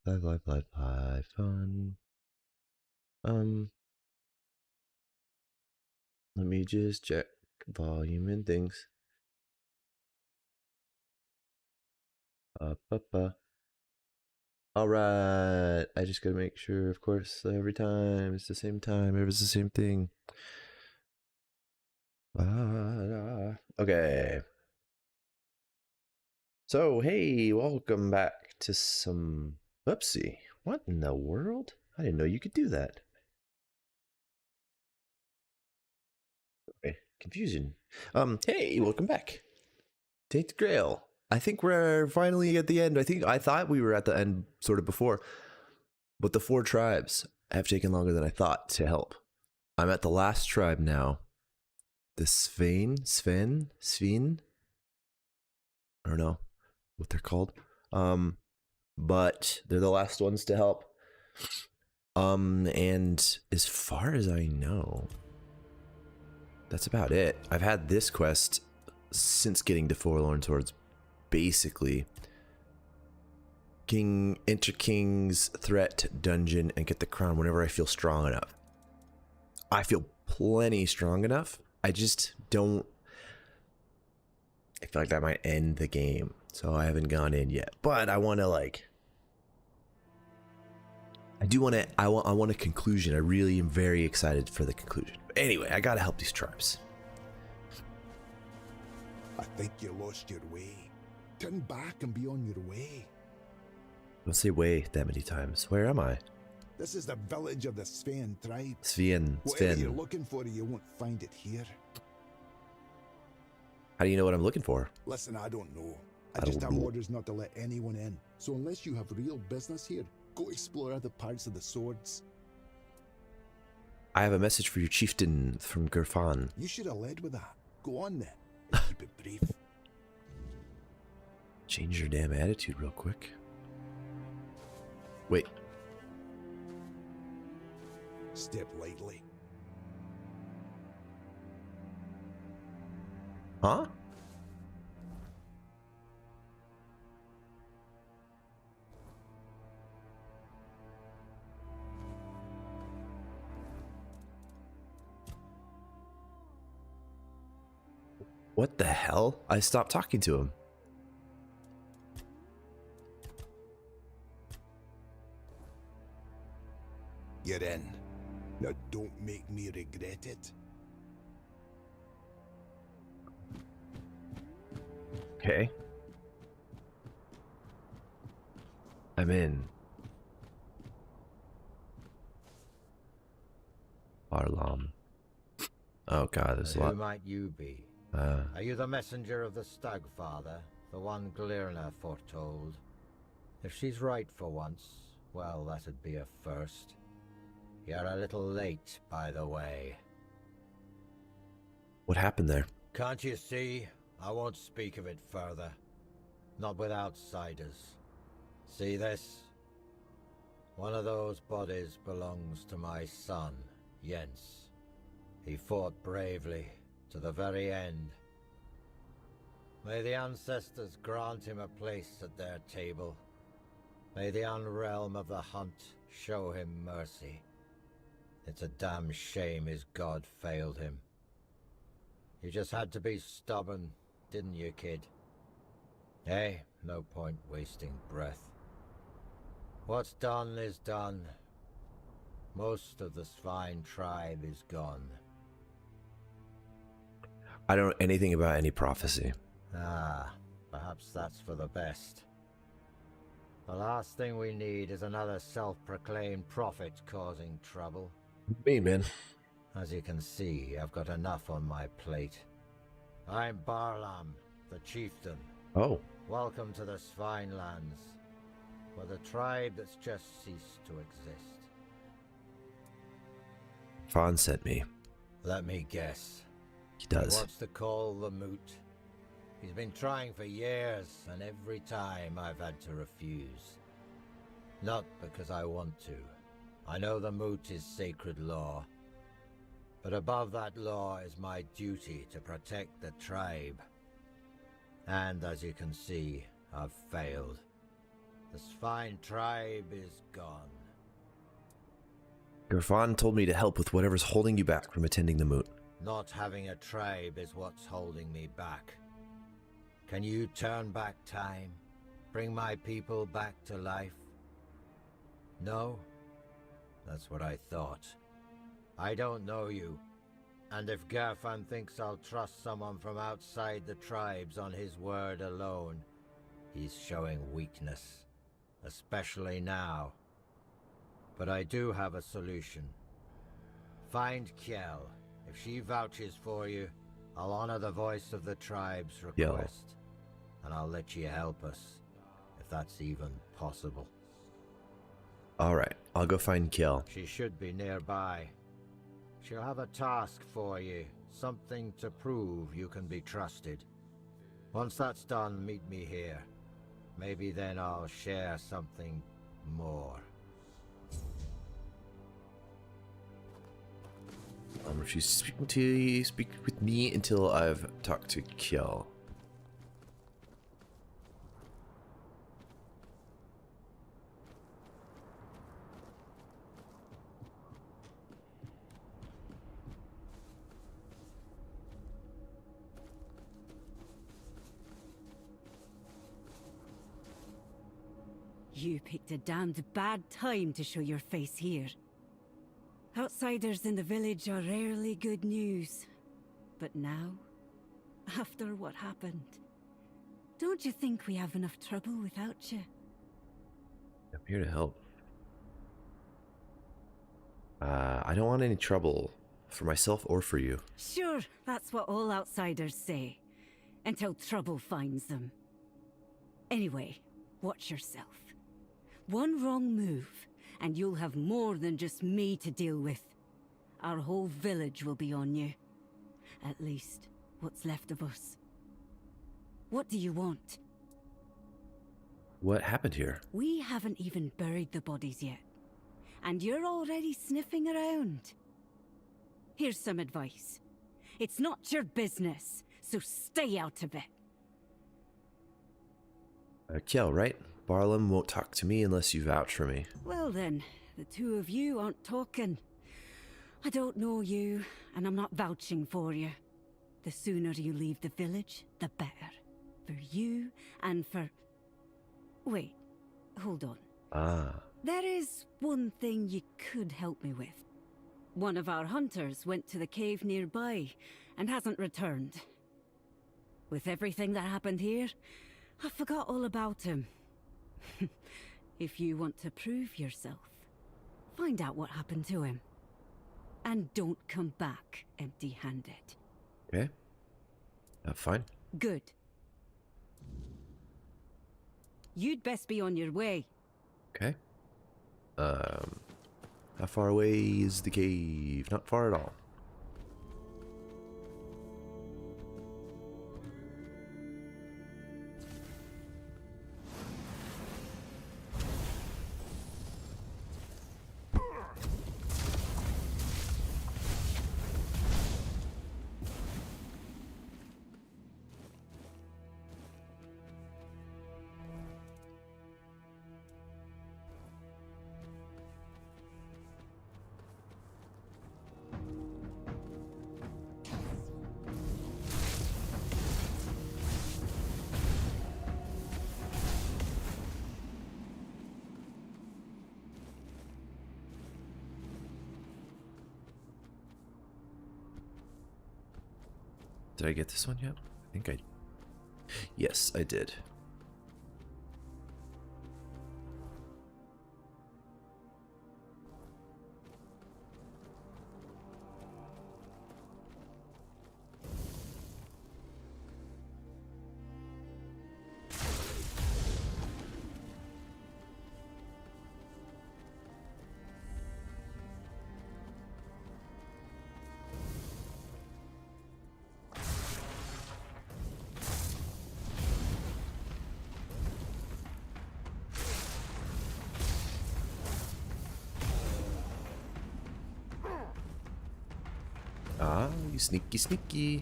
Fun. Let me just check volume and things. All right. I just gotta make sure, of course, every time it's the same time, it's the same thing. Okay. So, hey, welcome back to some. Oopsie. What in the world? I didn't know you could do that. Okay, confusion. Hey, welcome back. Tainted Grail. I think we're finally at the end. I thought we were at the end sort of before, but the 4 tribes have taken longer than I thought to help. I'm at the last tribe now. The Sven? I don't know what they're called. But they're the last ones to help. And as far as I know, that's about it. I've had this quest since getting to Forlorn Swords, basically. Enter King's Threat Dungeon and get the crown whenever I feel strong enough. I feel plenty strong enough. I just don't. I feel like that might end the game, so I haven't gone in yet. But I want to I want a conclusion. I really am very excited for the conclusion. But anyway, I gotta help these tribes. I think you lost your way. Turn back and be on your way. Don't say way that many times. Where am I? This is the village of the Sven tribe. Sven. Whatever you're looking for, you won't find it here. How do you know what I'm looking for? Listen, I don't know. I just have orders not to let anyone in. So unless you have real business here, go explore other parts of the swords. I have a message for your chieftain from Gerfan. You should have led with that. Go on then. And keep it brief. Change your damn attitude real quick. Wait. Step lightly. Huh? What the hell? I stopped talking to him. You're in. Now don't make me regret it. Okay. I'm in. Avalon. Oh god, there's a lot. Who might you be? Are you the messenger of the Stagfather, the one Glirna foretold? If she's right for once, well, that'd be a first. You're a little late, by the way. What happened there? Can't you see? I won't speak of it further. Not with outsiders. See this? One of those bodies belongs to my son, Jens. He fought bravely, to the very end. May the ancestors grant him a place at their table. May the unrealm of the hunt show him mercy. It's a damn shame his god failed him. You just had to be stubborn, didn't you, kid? Hey, no point wasting breath. What's done is done. Most of the Svine tribe is gone. I don't know anything about any prophecy. Ah, perhaps that's for the best. The last thing we need is another self-proclaimed prophet causing trouble. Me, man. As you can see, I've got enough on my plate. I'm Barlam, the chieftain. Oh. Welcome to the Svine lands, for the tribe that's just ceased to exist. Fawn sent me. Let me guess. He does. He wants to call the Moot. He's been trying for years, and every time I've had to refuse. Not because I want to. I know the Moot is sacred law. But above that law is my duty to protect the tribe. And as you can see, I've failed. This fine tribe is gone. Garfan told me to help with whatever's holding you back from attending the Moot. Not having a tribe is what's holding me back. Can you turn back time? Bring my people back to life? No? That's what I thought. I don't know you. And if Garfan thinks I'll trust someone from outside the tribes on his word alone, he's showing weakness. Especially now. But I do have a solution. Find Kjell. If she vouches for you, I'll honor the voice of the tribe's request. And I'll let you help us, if that's even possible. Alright, I'll go find Kjell. She should be nearby. She'll have a task for you, something to prove you can be trusted. Once that's done, meet me here. Maybe then I'll share something more. I'll refuse to speak with me until I've talked to Kjell. You picked a damned bad time to show your face here. Outsiders in the village are rarely good news. But now, after what happened, don't you think we have enough trouble without you? I'm here to help. I don't want any trouble for myself or for you. Sure, that's what all outsiders say. Until trouble finds them. Anyway, watch yourself. One wrong move, and you'll have more than just me to deal with. Our whole village will be on you. At least, what's left of us. What do you want? What happened here? We haven't even buried the bodies yet. And you're already sniffing around. Here's some advice. It's not your business, so stay out of it. Kjell, right? Barlam won't talk to me unless you vouch for me. Well then, the two of you aren't talking. I don't know you, and I'm not vouching for you. The sooner you leave the village, the better. For you, and for... Wait, hold on. Ah. There is one thing you could help me with. One of our hunters went to the cave nearby, and hasn't returned. With everything that happened here, I forgot all about him. If you want to prove yourself, find out what happened to him. And don't come back empty-handed. Okay. Fine. Good. You'd best be on your way. Okay. How far away is the cave? Not far at all. Did I get this one yet? I think I... Yes, I did. Ah, you sneaky, sneaky.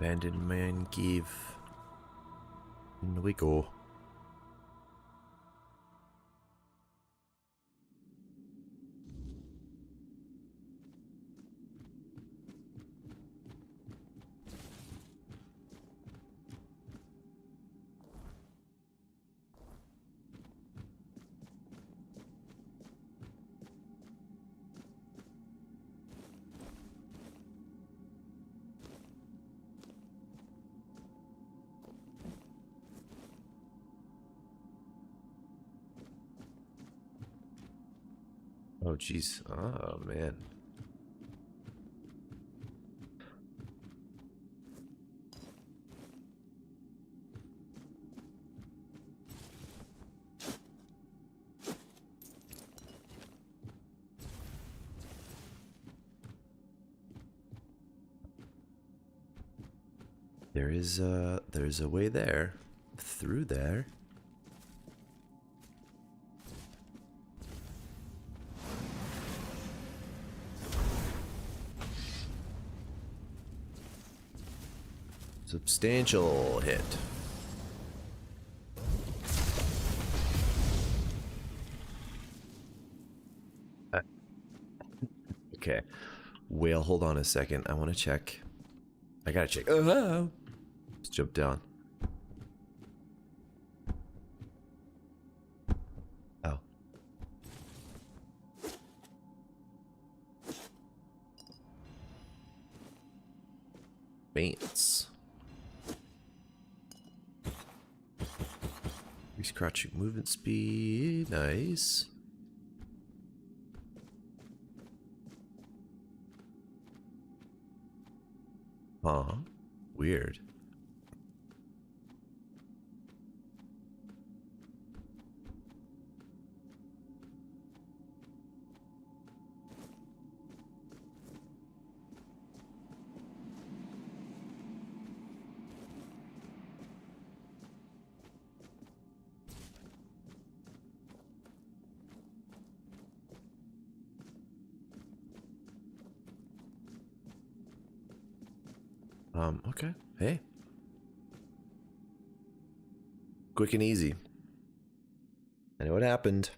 Abandoned man cave. In we go. Oh, jeez. Oh, man. There's a way there. Through there. Substantial hit. Okay. Whale, hold on a second. I want to check. I gotta check. Oh, let's jump down. Oh. Faints. Increase crouching movement speed. Nice. Huh. Weird. Okay. Hey. Quick and easy. I know what happened.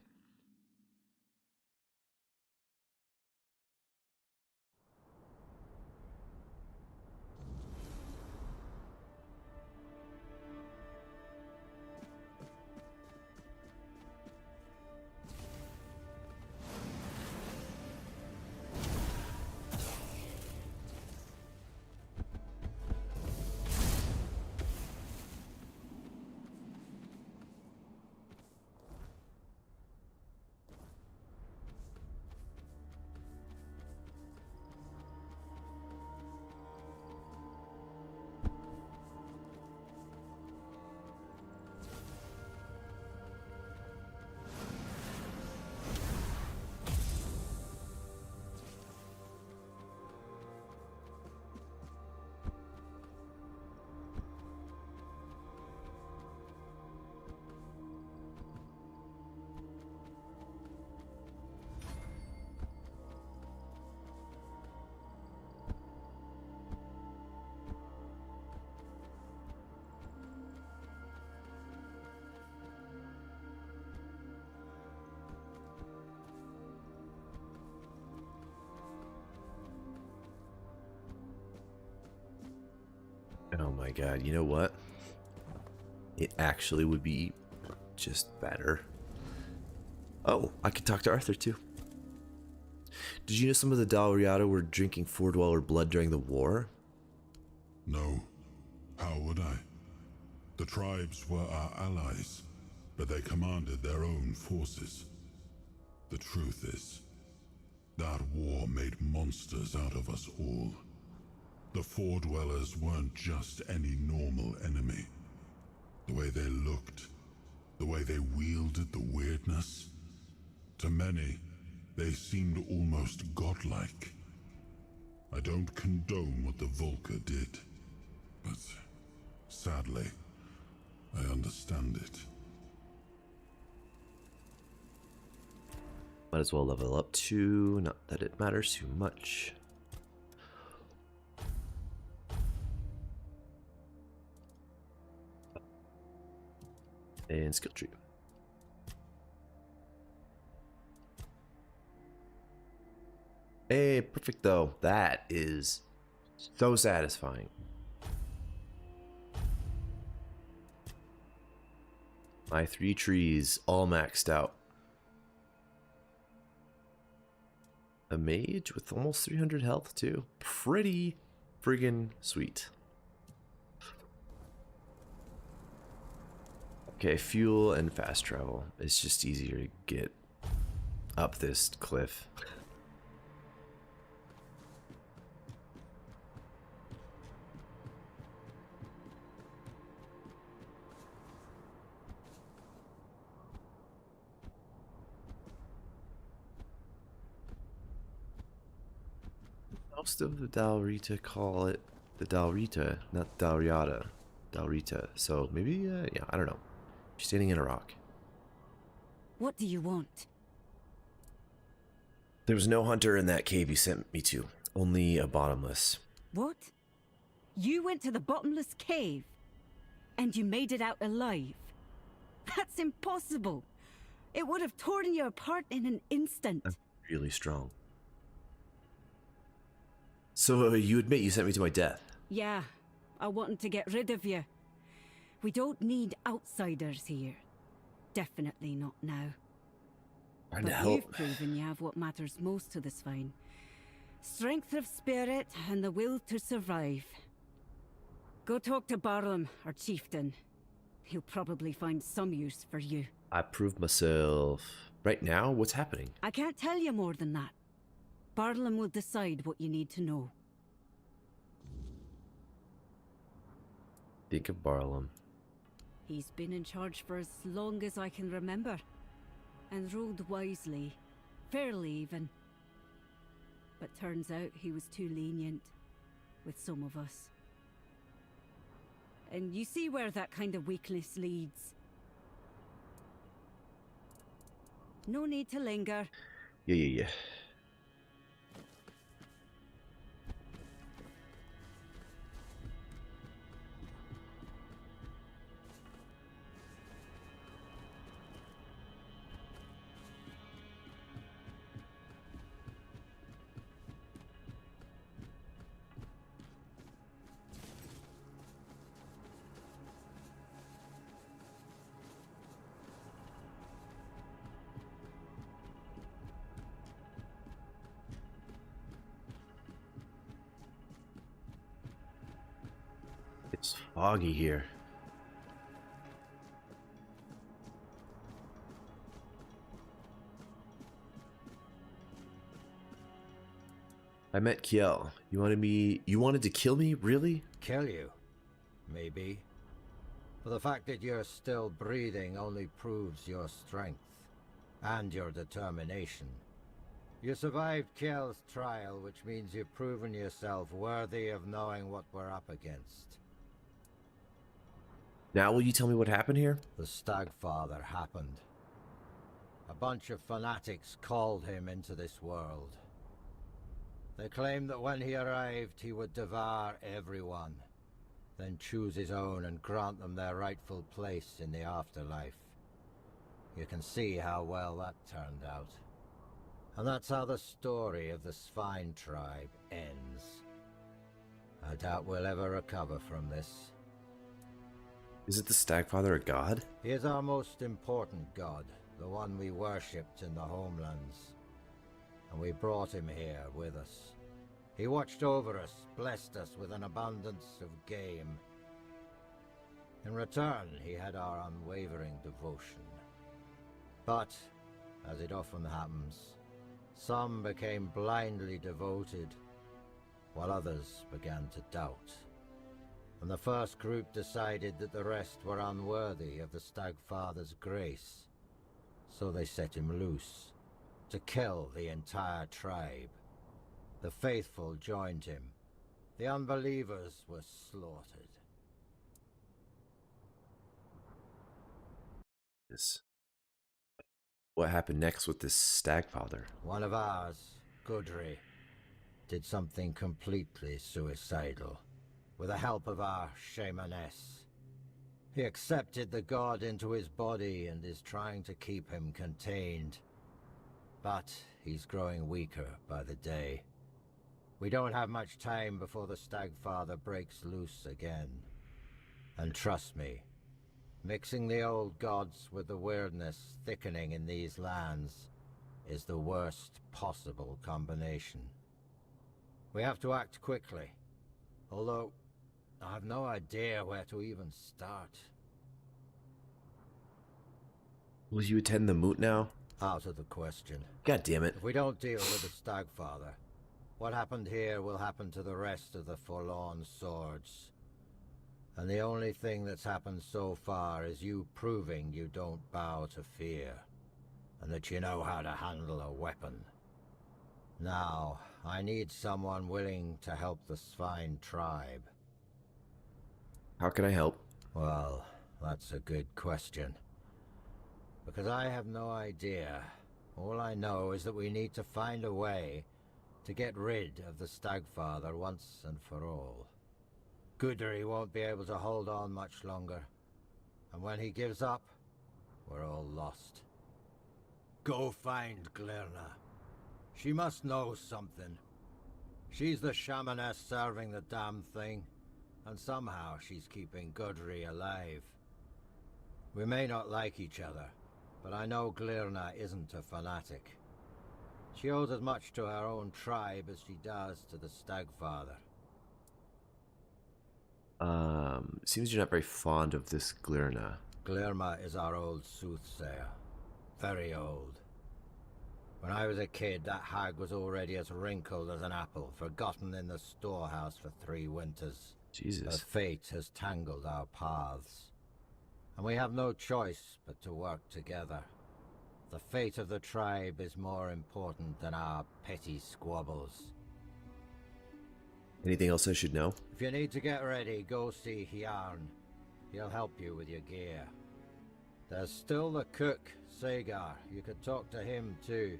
Oh my god, you know what? It actually would be just better. Oh, I could talk to Arthur too. Did you know some of the Dal Riata were drinking Four Dweller blood during the war? No. How would I? The tribes were our allies, but they commanded their own forces. The truth is, that war made monsters out of us all. The Four Dwellers weren't just any normal enemy. The way they looked, the way they wielded the weirdness. To many, they seemed almost godlike. I don't condone what the Volker did, but sadly, I understand it. Might as well level up too, not that it matters too much. And skill tree. Hey, perfect though. That is so satisfying. My 3 trees all maxed out. A mage with almost 300 health too. Pretty friggin' sweet. Okay, fuel and fast travel. It's just easier to get up this cliff. Most of the Dal Riata call it the Dal Riata, not Dal Riata. Dal Riata. So maybe, yeah, I don't know. She's standing in a rock. What do you want? There was no hunter in that cave you sent me to. Only a bottomless. What? You went to the bottomless cave? And you made it out alive? That's impossible! It would have torn you apart in an instant. I'm really strong. So you admit you sent me to my death? Yeah, I wanted to get rid of you. We don't need outsiders here. Definitely not now. Trying to But help. you've proven you have what matters most to this vine. Strength of spirit and the will to survive. Go talk to Barlam, our chieftain. He'll probably find some use for you. I proved myself. Right now, what's happening? I can't tell you more than that. Barlam will decide what you need to know. Think of Barlam. He's been in charge for as long as I can remember. And ruled wisely. Fairly even. But turns out he was too lenient. With some of us. And you see where that kind of weakness leads. No need to linger. Yeah. It's foggy here. I met Kiel. You wanted to kill me? Really? Kill you? Maybe. But the fact that you're still breathing only proves your strength. And your determination. You survived Kiel's trial, which means you've proven yourself worthy of knowing what we're up against. Now will you tell me what happened here? The Stagfather happened. A bunch of fanatics called him into this world. They claimed that when he arrived, he would devour everyone, then choose his own and grant them their rightful place in the afterlife. You can see how well that turned out. And that's how the story of the Svine tribe ends. I doubt we'll ever recover from this. Is it the Stagfather a god? He is our most important god, the one we worshipped in the homelands. And we brought him here with us. He watched over us, blessed us with an abundance of game. In return, he had our unwavering devotion. But, as it often happens, some became blindly devoted, while others began to doubt. And the first group decided that the rest were unworthy of the Stagfather's grace. So they set him loose, to kill the entire tribe. The faithful joined him. The unbelievers were slaughtered. What happened next with this Stagfather? One of ours, Gudry, did something completely suicidal, with the help of our shamaness. He accepted the god into his body and is trying to keep him contained. But he's growing weaker by the day. We don't have much time before the Stagfather breaks loose again. And trust me, mixing the old gods with the weirdness thickening in these lands is the worst possible combination. We have to act quickly, although I have no idea where to even start. Will you attend the moot now? Out of the question. God damn it. If we don't deal with the Stagfather, what happened here will happen to the rest of the Forlorn Swords. And the only thing that's happened so far is you proving you don't bow to fear, and that you know how to handle a weapon. Now, I need someone willing to help the Svine tribe. How can I help? Well, that's a good question. Because I have no idea. All I know is that we need to find a way to get rid of the Stagfather once and for all. Gudry won't be able to hold on much longer. And when he gives up, we're all lost. Go find Glirna. She must know something. She's the shamaness serving the damn thing, and somehow she's keeping Gudry alive. We may not like each other, but I know Glirna isn't a fanatic. She owes as much to her own tribe as she does to the Stagfather. Seems you're not very fond of this Glirna. Glirma is our old soothsayer. Very old. When I was a kid, that hag was already as wrinkled as an apple, forgotten in the storehouse for 3 winters. Jesus. Her fate has tangled our paths. And we have no choice but to work together. The fate of the tribe is more important than our petty squabbles. Anything else I should know? If you need to get ready, go see Hjarn. He'll help you with your gear. There's still the cook, Sagar. You could talk to him too.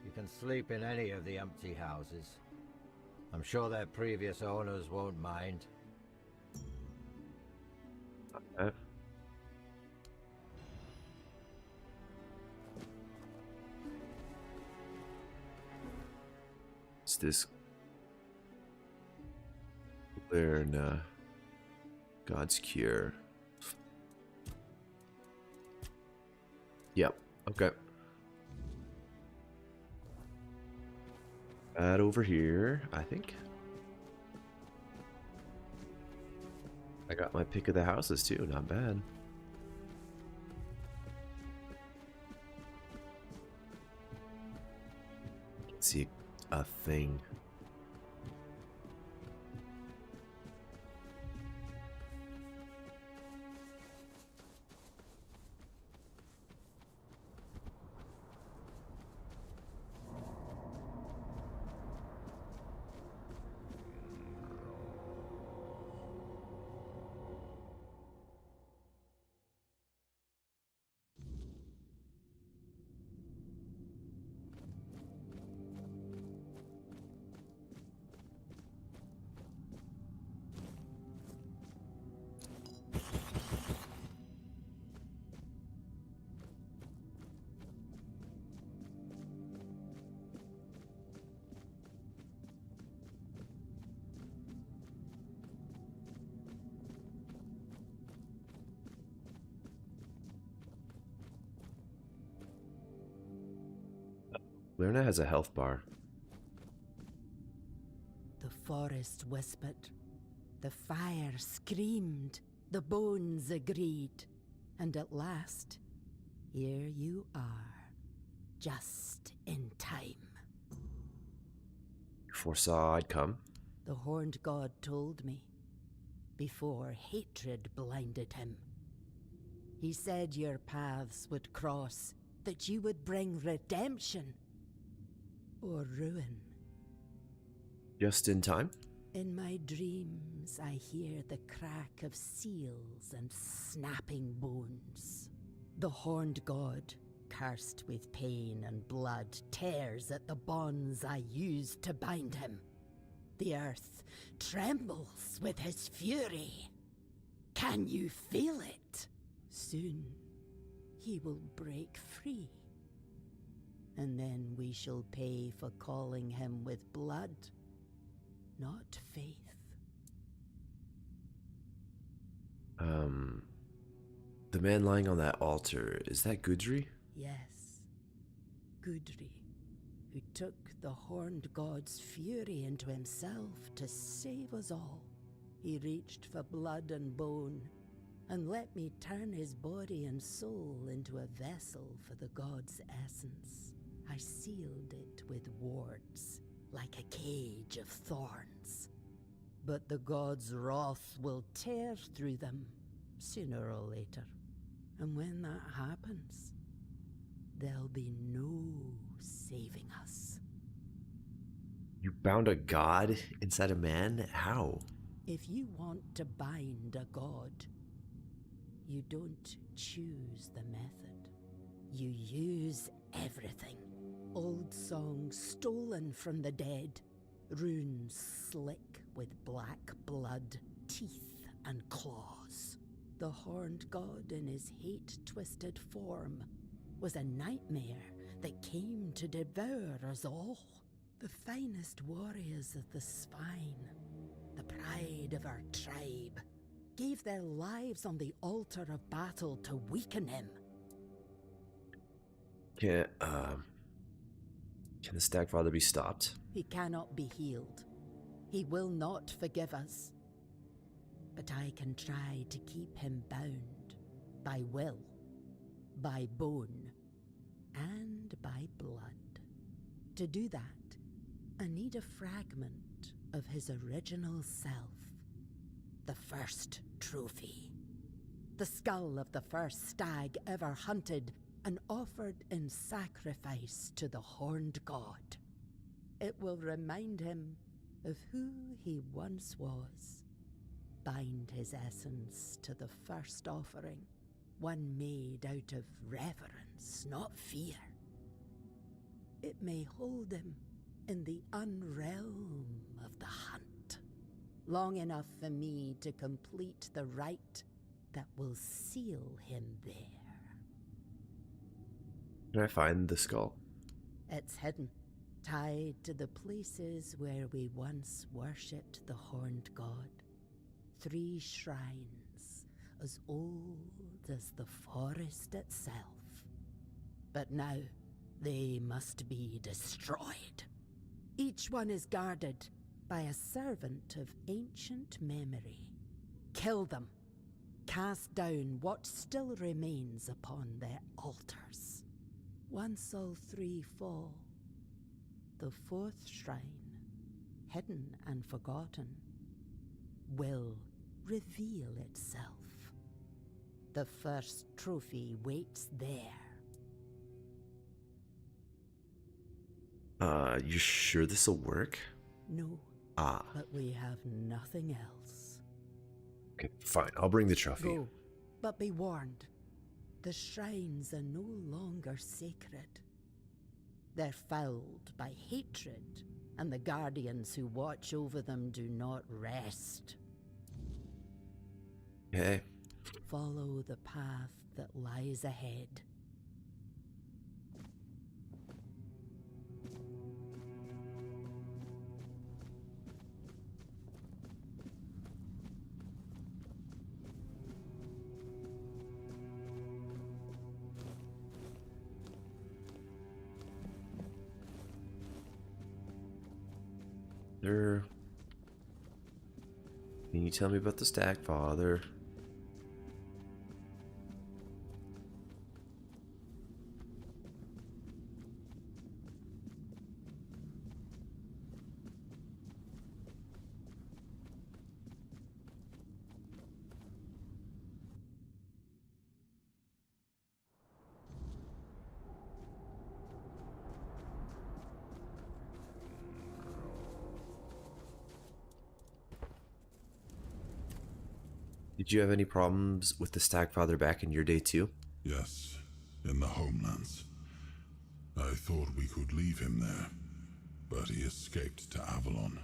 You can sleep in any of the empty houses. I'm sure their previous owners won't mind. Okay. What's this? Glirna. God's Cure. Yep. Okay. That over here, I think. I got my pick of the houses too, not bad. Let's see a thing. Glirna has a health bar. The forest whispered, the fire screamed, the bones agreed, and at last, here you are, just in time. Foresaw I'd come. The horned god told me, before hatred blinded him. He said your paths would cross, that you would bring redemption or ruin. Just in time? In my dreams, I hear the crack of seals and snapping bones. The horned god, cursed with pain and blood, tears at the bonds I used to bind him. The earth trembles with his fury. Can you feel it? Soon he will break free. And then we shall pay for calling him with blood, not faith. The man lying on that altar, is that Gudri? Yes, Gudri, who took the horned god's fury into himself to save us all. He reached for blood and bone, and let me turn his body and soul into a vessel for the god's essence. I sealed it with wards, like a cage of thorns. But the god's wrath will tear through them, sooner or later. And when that happens, there'll be no saving us. You bound a god inside a man? How? If you want to bind a god, you don't choose the method. You use everything. Old songs stolen from the dead, runes slick with black blood, teeth and claws. The horned god in his hate-twisted form was a nightmare that came to devour us all. The finest warriors of the Spine, the pride of our tribe, gave their lives on the altar of battle to weaken him. Can the Stagfather be stopped? He cannot be healed. He will not forgive us. But I can try to keep him bound by will, by bone, and by blood. To do that, I need a fragment of his original self. The first trophy. The skull of the first stag ever hunted and offered in sacrifice to the horned god. It will remind him of who he once was. Bind his essence to the first offering, one made out of reverence, not fear. It may hold him in the unrealm of the hunt, long enough for me to complete the rite that will seal him there. Can I find the skull? It's hidden, tied to the places where we once worshipped the horned god. 3 shrines, as old as the forest itself. But now, they must be destroyed. Each one is guarded by a servant of ancient memory. Kill them. Cast down what still remains upon their altars. Once all 3 fall, the 4th shrine, hidden and forgotten, will reveal itself. The first trophy waits there. You sure this'll work? No, Ah, but we have nothing else. okay, fine. I'll bring the trophy. Go, but be warned. The shrines are no longer sacred. They're fouled by hatred, and the guardians who watch over them do not rest. Okay. Follow the path that lies ahead. Can you tell me about the Stagfather? Did you have any problems with the Stagfather back in your day too? Yes, in the homelands. I thought we could leave him there, but he escaped to Avalon.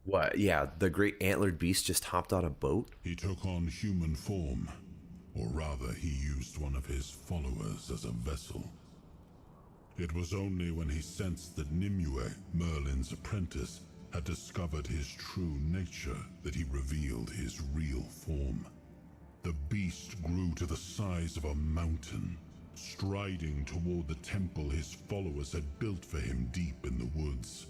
What? Yeah, the great antlered beast just hopped on a boat? He took on human form, or rather, he used one of his followers as a vessel. It was only when he sensed that Nimue, Merlin's apprentice, had discovered his true nature that he revealed his real form. The beast grew to the size of a mountain, striding toward the temple his followers had built for him deep in the woods.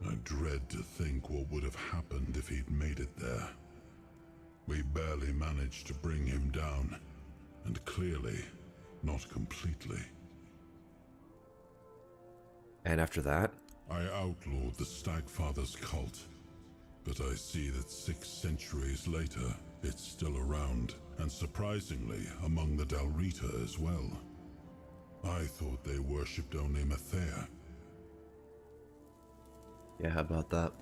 I dread to think what would have happened if he'd made it there. We barely managed to bring him down, and clearly, not completely. And after that? I outlawed the Stagfather's cult, but I see that 6 centuries later, it's still around, and surprisingly, among the Dal Riata as well. I thought they worshipped only Mathea. Yeah, how about that?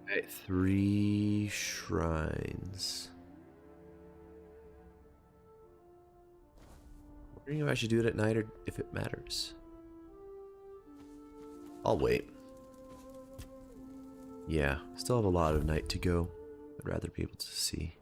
Okay, 3 shrines. Wondering if I should do it at night or if it matters. I'll wait. Yeah, still have a lot of night to go. I'd rather be able to see.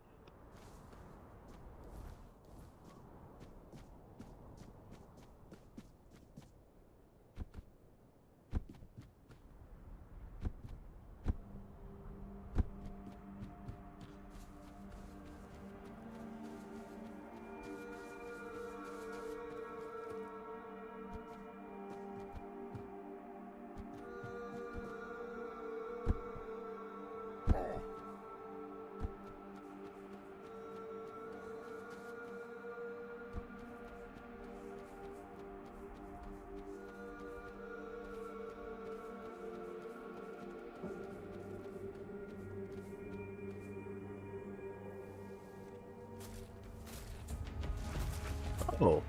Oh.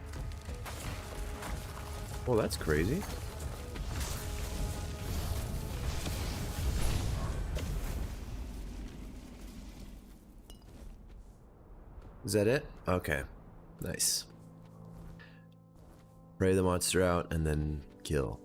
Well, that's crazy. Is that it? Okay. Nice. Pray the monster out and then kill.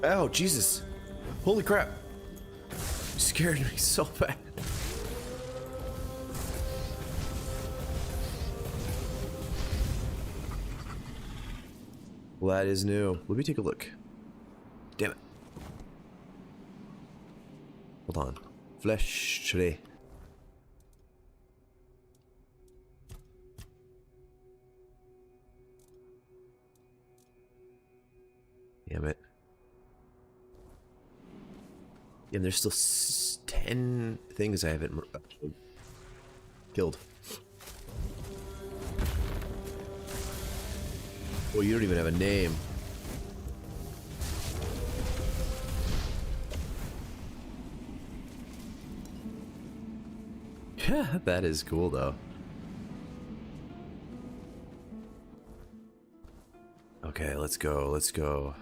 Oh, Jesus. Holy crap. You scared me so bad. Well, that is new. Let me take a look. Damn it. Hold on. Flesh tree. Damn it. Yeah, and there's still 10 things I haven't killed. Well, you don't even have a name. Yeah, that is cool though. Okay, let's go, let's go.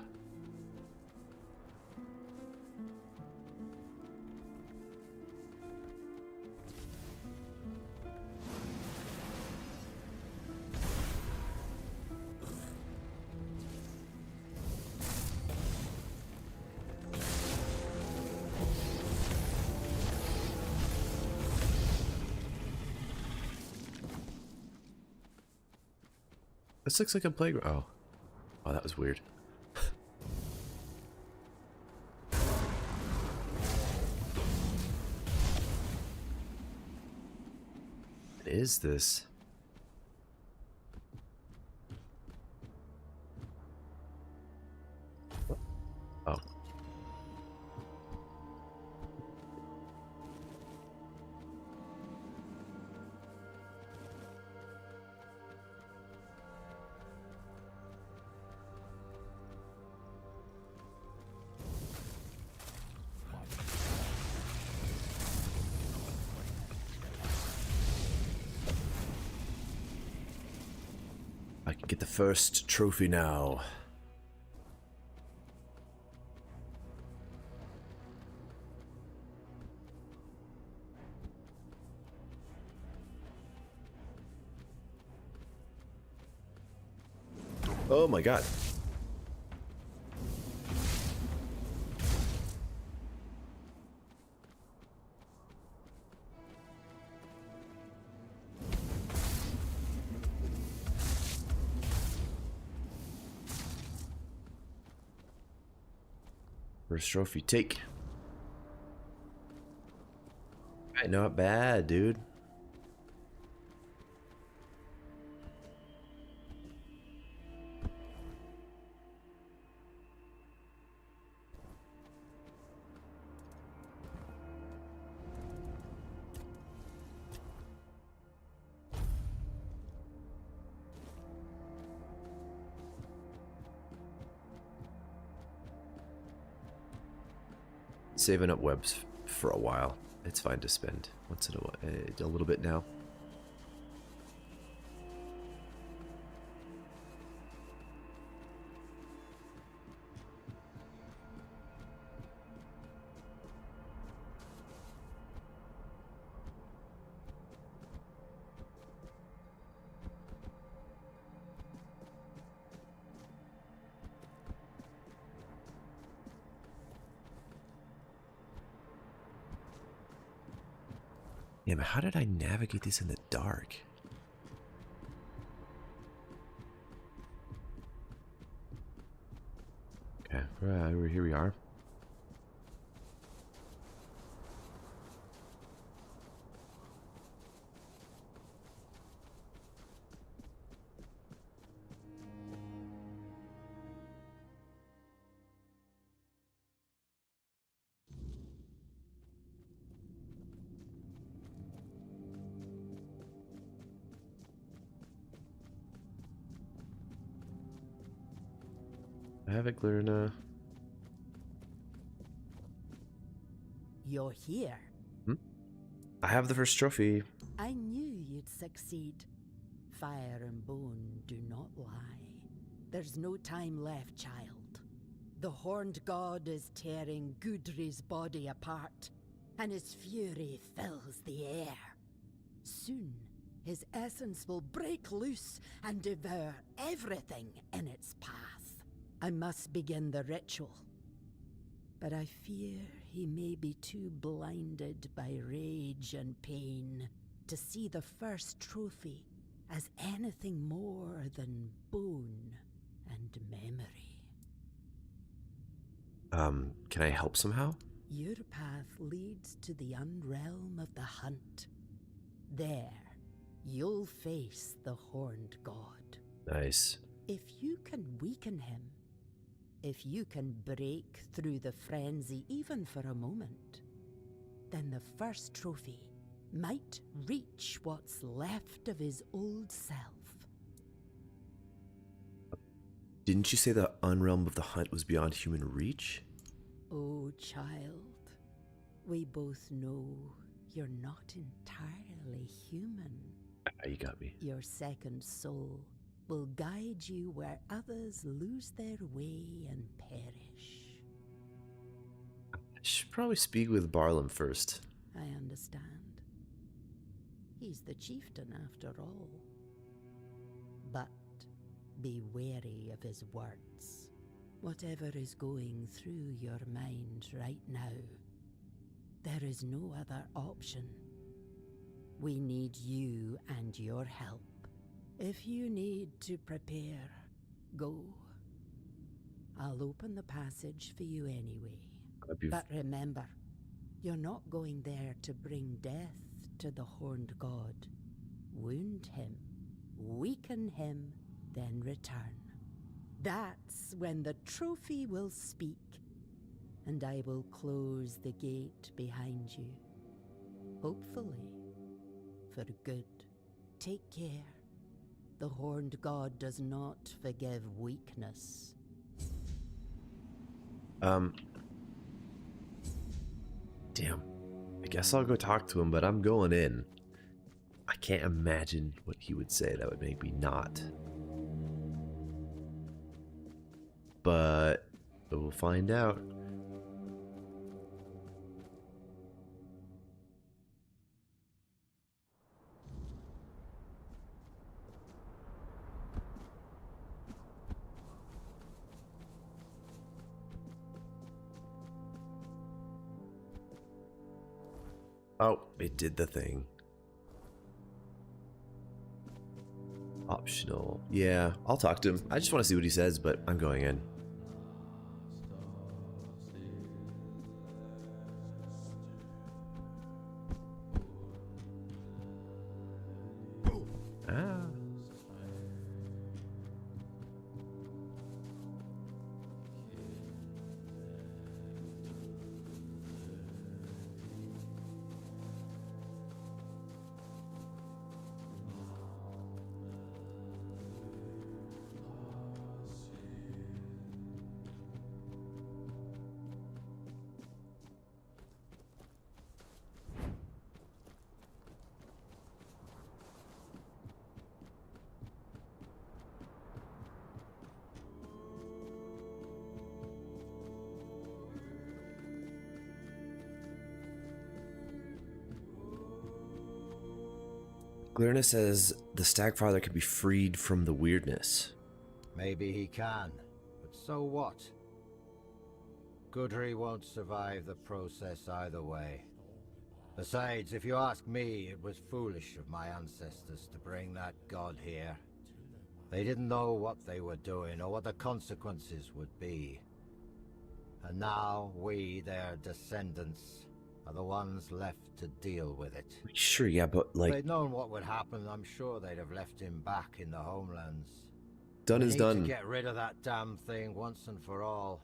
This looks like a playground. Oh. Oh, that was weird. What is this? Oh. Get the first trophy now. Oh my god. First trophy, take. Alright, not bad, dude. Saving up webs for a while. It's fine to spend once in a while, a little bit now. Yeah, but how did I navigate this in the dark? Okay, here we are. Havoc, Lyrna. You're here. I have the first trophy. I knew you'd succeed. Fire and bone do not lie. There's no time left, child. The horned god is tearing Gudri's body apart, and his fury fills the air. Soon, his essence will break loose and devour everything in its path. I must begin the ritual. But I fear he may be too blinded by rage and pain to see the first trophy as anything more than bone and memory. Can I help somehow? Your path leads to the unrealm of the hunt. There, you'll face the horned god. Nice. If you can weaken him, if you can break through the frenzy even for a moment, then the first trophy might reach what's left of his old self. Didn't you say the unrealm of the hunt was beyond human reach? Oh, child, we both know you're not entirely human. You got me. Your second soul will guide you where others lose their way and perish. I should probably speak with Barlam first. I understand. He's the chieftain after all. But be wary of his words. Whatever is going through your mind right now, there is no other option. We need you and your help. If you need to prepare, go. I'll open the passage for you anyway. But remember, you're not going there to bring death to the horned god. Wound him, weaken him, then return. That's when the trophy will speak, and I will close the gate behind you. Hopefully, for good. Take care. The horned god does not forgive weakness. Damn. I guess I'll go talk to him, but I'm going in. I can't imagine what he would say that would make me not. but we'll find out. Oh, it did the thing. Optional. Yeah, I'll talk to him. I just want to see what he says, but I'm going in. Ah. Glirna says the Stagfather can be freed from the weirdness. Maybe he can, but so what? Gudry won't survive the process either way. Besides, if you ask me, it was foolish of my ancestors to bring that god here. They didn't know what they were doing or what the consequences would be. And now we, their descendants, are the ones left to deal with it. Sure, yeah, but If like, they'd known what would happen, I'm sure they'd have left him back in the homelands. done We is need done. to get rid of that damn thing once and for all.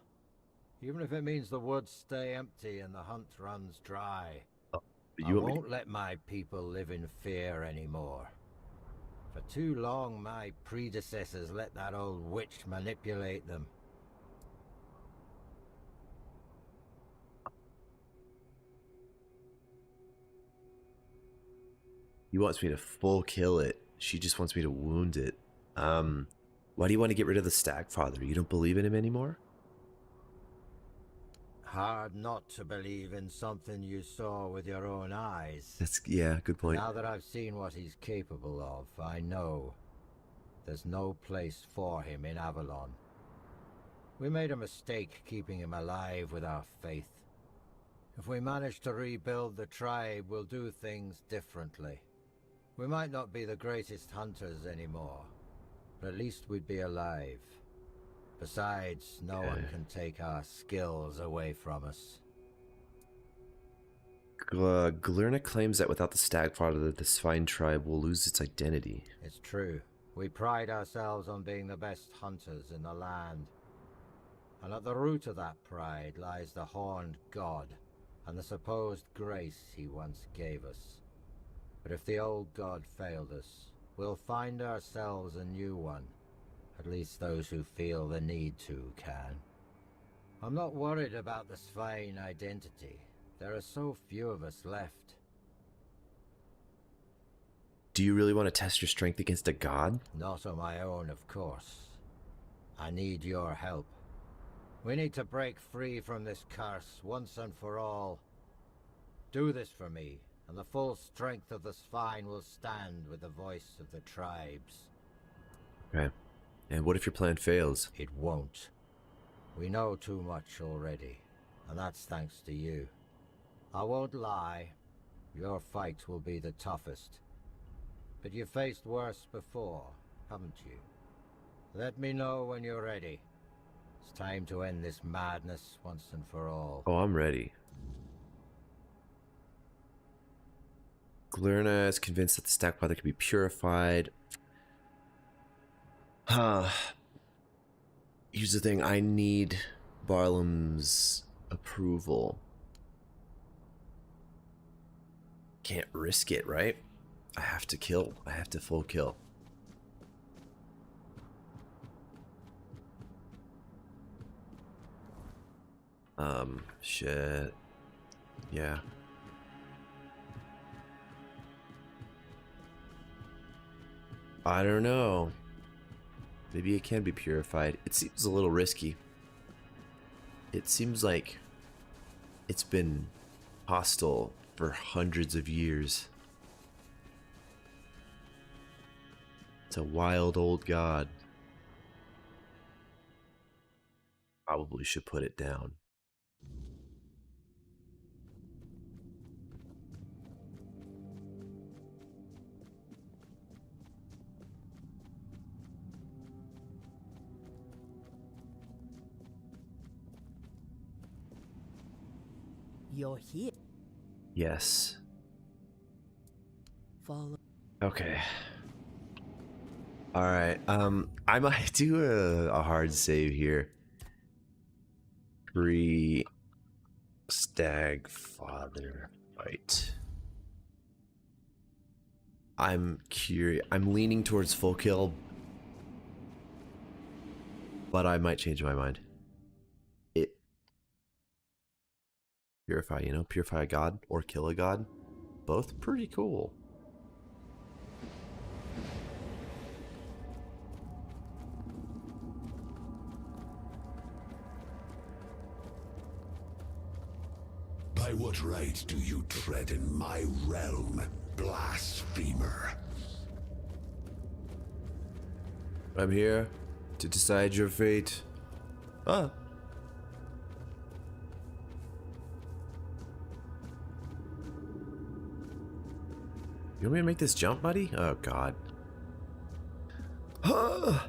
Even if it means the woods stay empty and the hunt runs dry. I won't let my people live in fear anymore. For too long, my predecessors let that old witch manipulate them. He wants me to full kill it. She just wants me to wound it. Why do you want to get rid of the Stagfather? You don't believe in him anymore? Hard not to believe in something you saw with your own eyes. Yeah, good point. Now that I've seen what he's capable of, I know there's no place for him in Avalon. We made a mistake keeping him alive with our faith. If we manage to rebuild the tribe, we'll do things differently. We might not be the greatest hunters anymore, but at least we'd be alive. Besides, no one can take our skills away from us. Glirna claims that without the Stagfather, the Swine tribe will lose its identity. It's true. We pride ourselves on being the best hunters in the land. And at the root of that pride lies the Horned God and the supposed grace he once gave us. But if the old god failed us, we'll find ourselves a new one. At least those who feel the need to can. I'm not worried about the Swine identity. There are so few of us left. Do you really want to test your strength against a god? Not on my own, of course. I need your help. We need to break free from this curse once and for all. Do this for me, and the full strength of the Swine will stand with the voice of the tribes. Okay. And what if your plan fails? It won't. We know too much already, and that's thanks to you. I won't lie, your fight will be the toughest. But you've faced worse before, haven't you? Let me know when you're ready. It's time to end this madness once and for all. Oh, I'm ready. Glirna is convinced that the Stagfather can be purified. Here's the thing, I need Barlam's approval. Can't risk it, right? I have to kill. I have to full kill. Shit. Yeah. I don't know. Maybe it can be purified. It seems a little risky. it seems like it's been hostile for hundreds of years. It's a wild old god. Probably should put it down. You're here. Yes. Follow. Okay. All right. I might do a hard save here. Pre stag father fight. I'm curious. I'm leaning towards full kill, but I might change my mind. It purify, you know, purify a god or kill a god. Both pretty cool. By what right do you tread in my realm, blasphemer? I'm here to decide your fate. Ah. You want me to make this jump, buddy? Oh, God. Ah.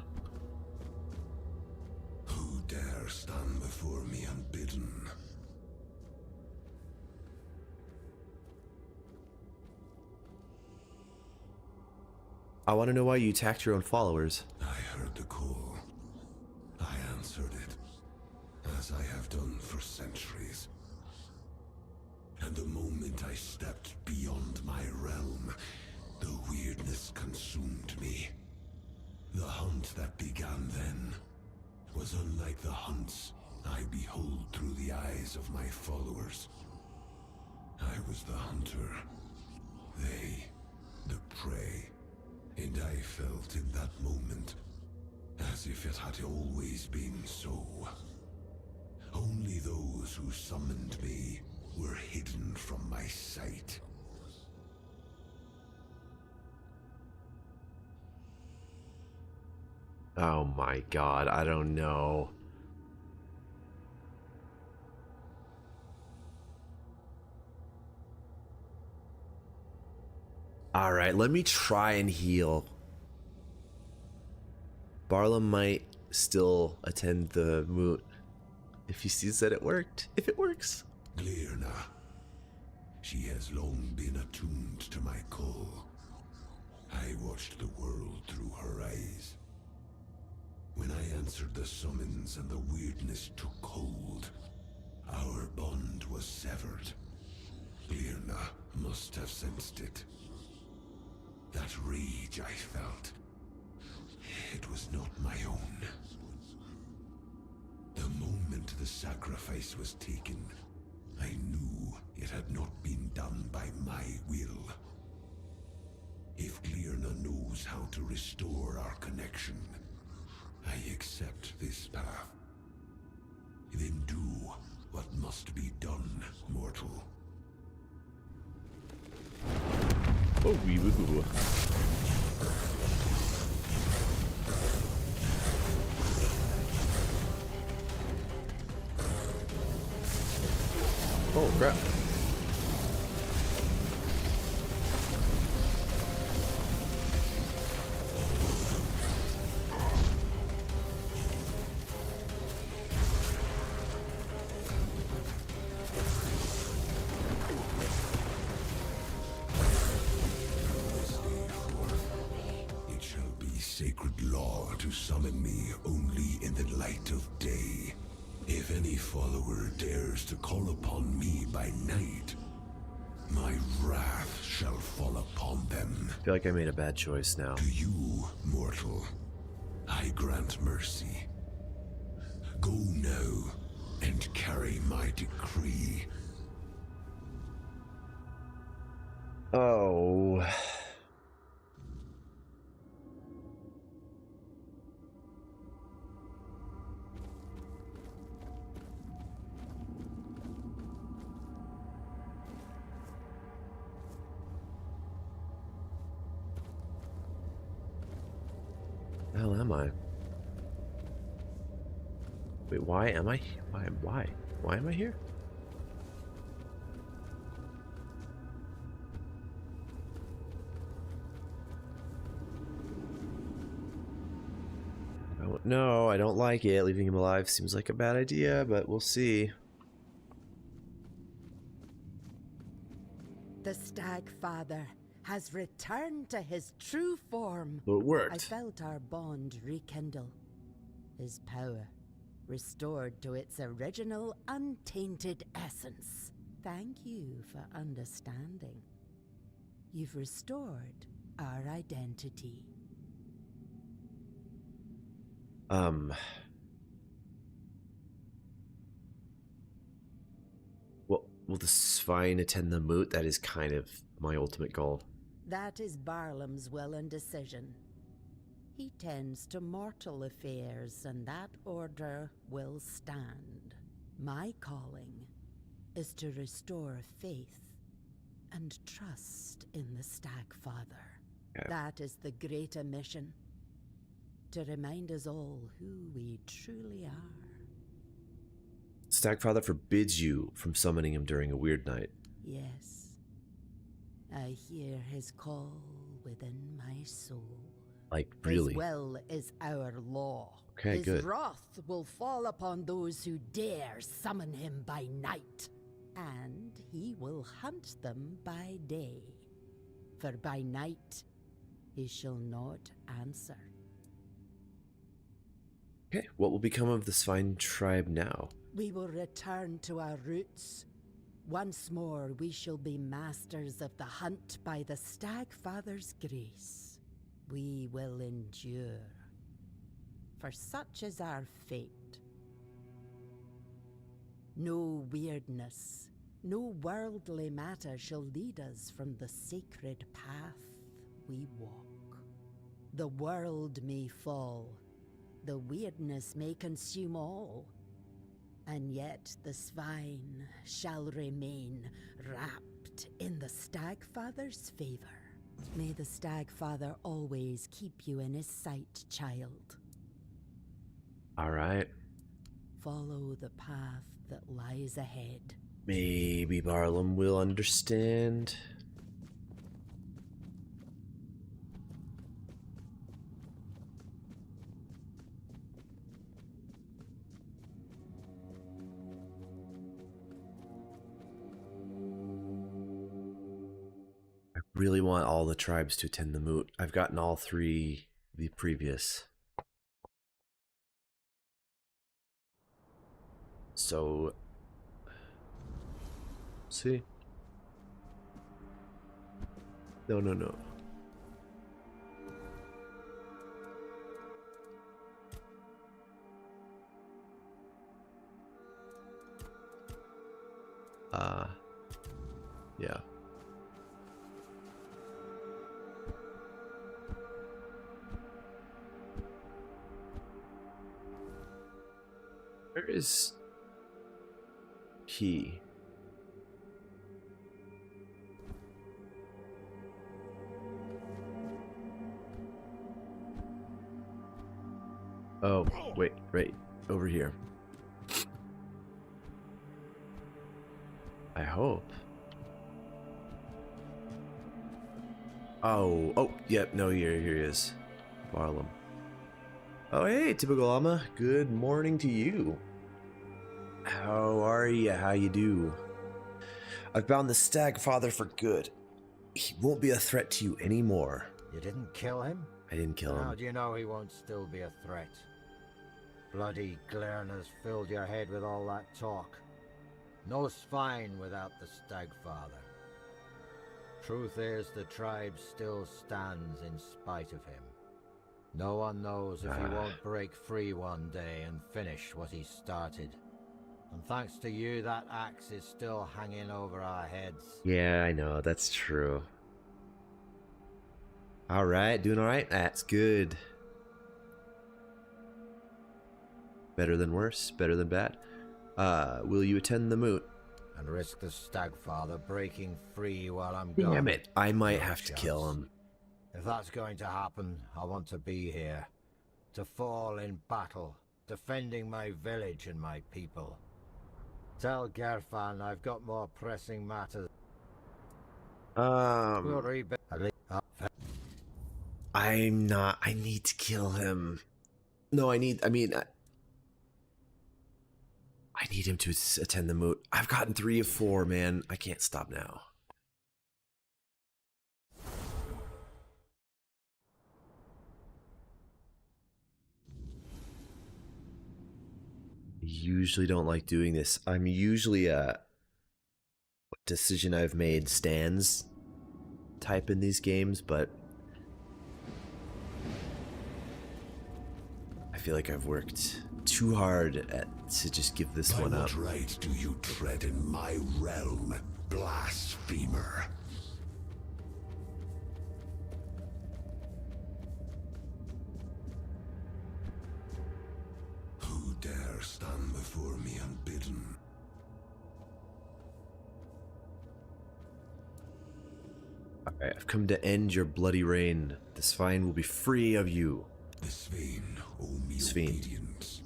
Who dare stand before me unbidden? I want to know why you attacked your own followers. I heard the call. I answered it, as I have done for centuries. And the moment I stepped beyond my realm, the weirdness consumed me. The hunt that began then was unlike the hunts I behold through the eyes of my followers. I was the hunter, they the prey, and I felt in that moment as if it had always been so. Only those who summoned me were hidden from my sight. Oh my God, I don't know. All right, let me try and heal. Barlam might still attend the moot if he sees that it worked. If it works. Glirna. She has long been attuned to my call. I watched the world through her eyes. When I answered the summons and the weirdness took hold, our bond was severed. Glirna must have sensed it. That rage I felt, it was not my own. The moment the sacrifice was taken, I knew it had not been done by my will. If Glirna knows how to restore our connection, I accept this path. Then do what must be done, mortal. Oh, wee woo woo. Oh crap. It shall be sacred law to summon me only in the light of day. If any follower dares to call upon me by night, my wrath shall fall upon them. I feel like I made a bad choice now. To you, mortal, I grant mercy. Go now and carry my decree. Oh. The hell am I? Wait, why am I? Why am I here? Oh, no, I don't like it. Leaving him alive seems like a bad idea, but we'll see. The Stag Father has returned to his true form. But it worked. I felt our bond rekindle. His power restored to its original untainted essence. Thank you for understanding. You've restored our identity. Well, will the swine attend the moot? That is kind of my ultimate goal. That is Barlam's will and decision. He tends to mortal affairs, and that order will stand. My calling is to restore faith and trust in the Stag Father. Yeah. That is the greater mission. To remind us all who we truly are. Stagfather forbids you from summoning him during a weird night. Yes. I hear his call within my soul. Like, really? His will is our law. Okay, His good. wrath will fall upon those who dare summon him by night. And he will hunt them by day. For by night he shall not answer. Okay, what will become of the swine tribe now? We will return to our roots. Once more we shall be masters of the hunt by the Stag Father's grace. We will endure. For such is our fate. No weirdness, no worldly matter shall lead us from the sacred path we walk. The world may fall, the weirdness may consume all, and yet the swine shall remain wrapped in the Stagfather's favor. May the Stagfather always keep you in his sight, child. Alright. Follow the path that lies ahead. Maybe Barlam will understand. I really want all the tribes to attend the moot. I've gotten all three the previous. So, see? No. Yeah. Where is he? Oh, wait, right over here. I hope. Oh, yep, no, here he is. Barlam. Oh, hey, typical Alma. Good morning to you. How are you? How you do? I've bound the Stagfather for good. He won't be a threat to you anymore. You didn't kill him? I didn't kill How him. do you know he won't still be a threat? Bloody Glern has filled your head with all that talk. No swine without the Stagfather. Truth is, the tribe still stands in spite of him. No one knows if he won't break free one day and finish what he started. And thanks to you, that axe is still hanging over our heads. Yeah, I know, that's true. Alright, doing alright? That's good. Better than worse, better than bad. Will you attend the moot? And risk the Stagfather breaking free while I'm gone. Damn it, I might No have to kill chance. him. If that's going to happen, I want to be here. to fall in battle, defending my village and my people. Tell Gerfan I've got more pressing matters. We'll rebuild. I'm not. I need to kill him. No, I need him to attend the moot. I've gotten 3 of 4, man. I can't stop now. I usually don't like doing this. I'm usually a decision I've made stands type in these games, but I feel like I've worked too hard to just give this one up. By what right do you tread in my realm, blasphemer? Who dare stand before me unbidden? Alright, I've come to end your bloody reign. The Svein will be free of you. The Svein owe me Svein. obedience.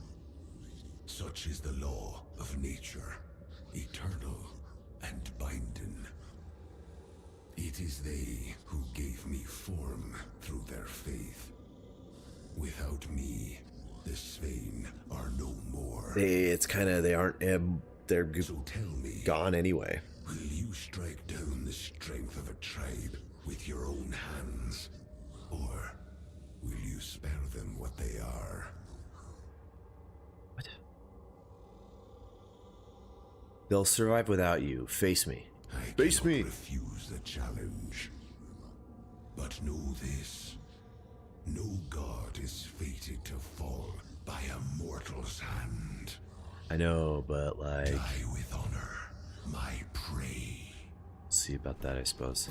Such is the law of nature, eternal and binding. It is they who gave me form through their faith. Without me, the Svein are no more. It's kind of, they aren't, they're So tell me, gone anyway. will you strike down the strength of a tribe with your own hands? Or will you spare them what they are? What? They'll survive without you. Face me. I Face cannot me. refuse the challenge. But know this. No god is fated to fall by a mortal's hand. I know, but like, Die with honor, my prey. see about that, I suppose.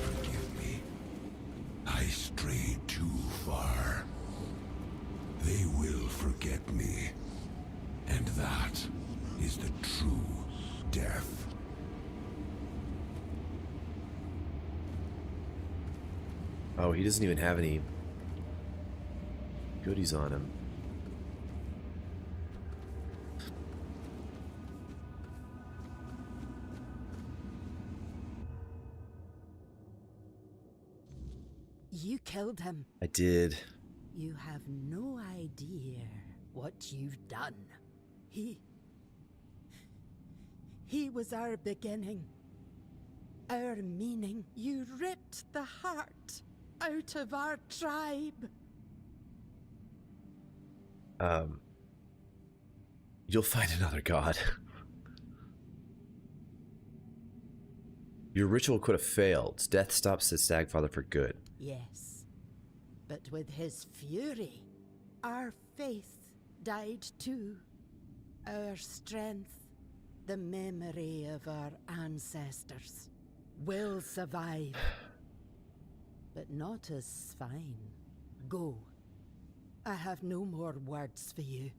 Forgive me. I strayed too far. They will forget me. And that is the true death. Oh, he doesn't even have any goodies on him. You killed him. I did. You have no idea what you've done. He was our beginning. Our meaning. You ripped the heart out of our tribe. You'll find another god. Your ritual could have failed. Death stops the Stagfather for good. Yes. But with his fury, our faith died too. Our strength, the memory of our ancestors, will survive. But not as Svein. Go. I have no more words for you.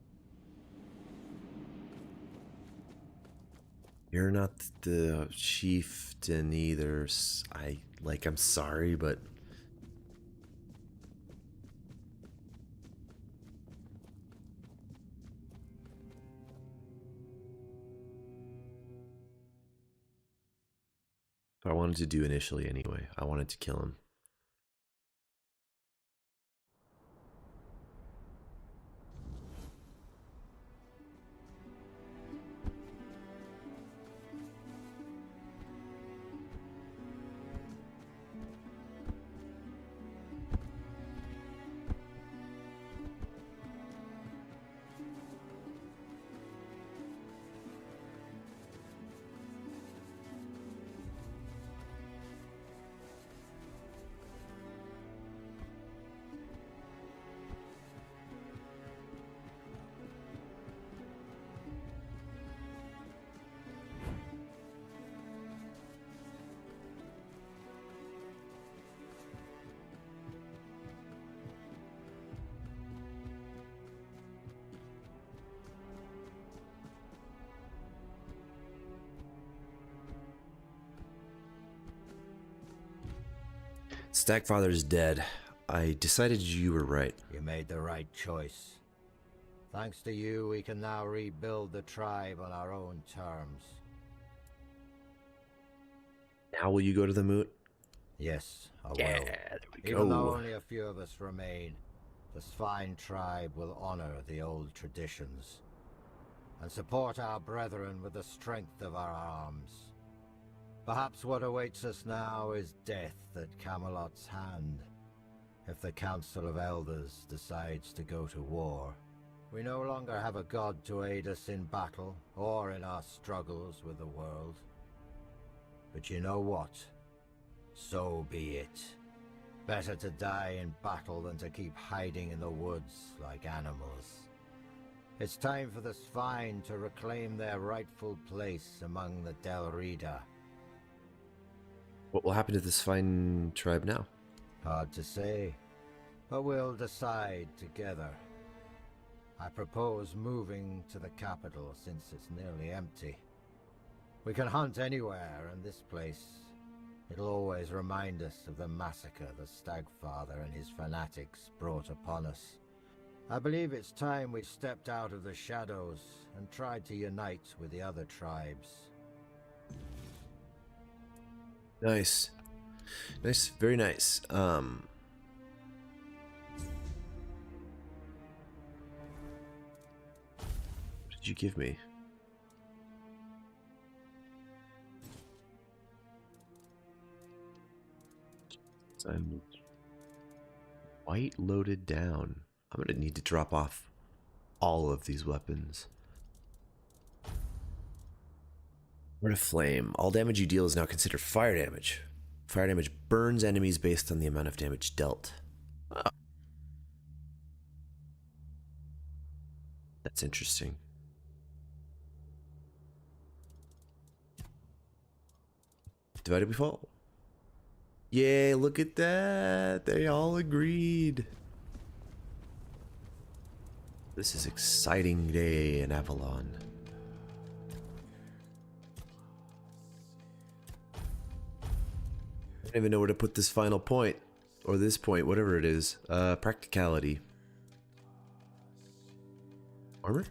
You're not the chieftain either. I'm sorry, but I wanted to do initially anyway. I wanted to kill him. Stagfather's dead. I decided you were right. You made the right choice. Thanks to you, we can now rebuild the tribe on our own terms. Now will you go to the Moot? Yes, I will. There we Even though go. only a few of us remain, the Svine tribe will honor the old traditions and support our brethren with the strength of our arms. Perhaps what awaits us now is death at Camelot's hand, if the Council of Elders decides to go to war. We no longer have a god to aid us in battle or in our struggles with the world. But you know what? So be it. Better to die in battle than to keep hiding in the woods like animals. It's time for the Svine to reclaim their rightful place among the Dal Riata. What will happen to this fine tribe now? Hard to say, but we'll decide together. I propose moving to the capital since it's nearly empty. We can hunt anywhere, and this place, it'll always remind us of the massacre the Stagfather and his fanatics brought upon us. I believe it's time we stepped out of the shadows and tried to unite with the other tribes. Nice. Nice, very nice. What did you give me? I'm white loaded down. I'm gonna need to drop off all of these weapons. Word of Flame. All damage you deal is now considered fire damage. Fire damage burns enemies based on the amount of damage dealt. Ah. That's interesting. Divided we fall. Yay, look at that. They all agreed. This is exciting day in Avalon. I don't even know where to put this final point. Or this point, whatever it is. Practicality. Armor?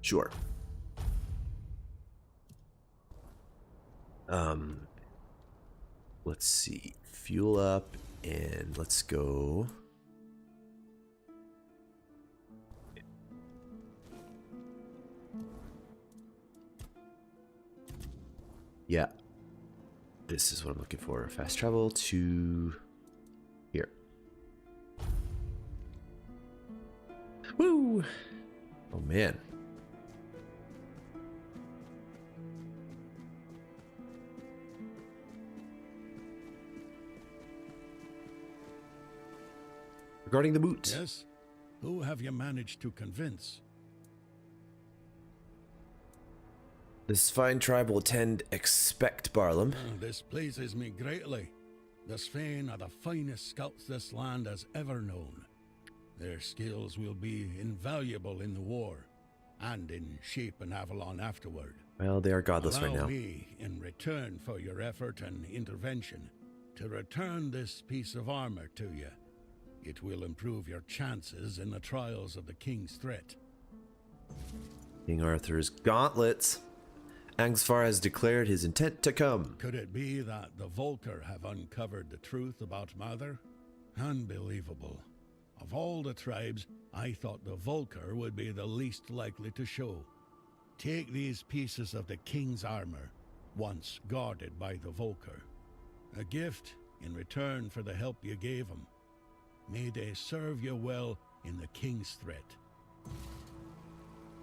Sure. Let's see. Fuel up and let's go. Yeah. This is what I'm looking for. Fast travel to here. Woo! Oh man. Regarding the Moot. Yes? Who have you managed to convince? This fine tribe will attend Expect Barlam. This pleases me greatly. The Svane are the finest scouts this land has ever known. Their skills will be invaluable in the war, and in shaping Avalon afterward. Well, they are godless Allow right now. me, in return for your effort and intervention, to return this piece of armor to you. It will improve your chances in the trials of the King's threat. King Arthur's gauntlets. Angstvar has declared his intent to come. Could it be that the Volker have uncovered the truth about Mother? Unbelievable. Of all the tribes, I thought the Volker would be the least likely to show. Take these pieces of the King's armor, once guarded by the Volker. A gift in return for the help you gave him. May they serve you well in the King's threat.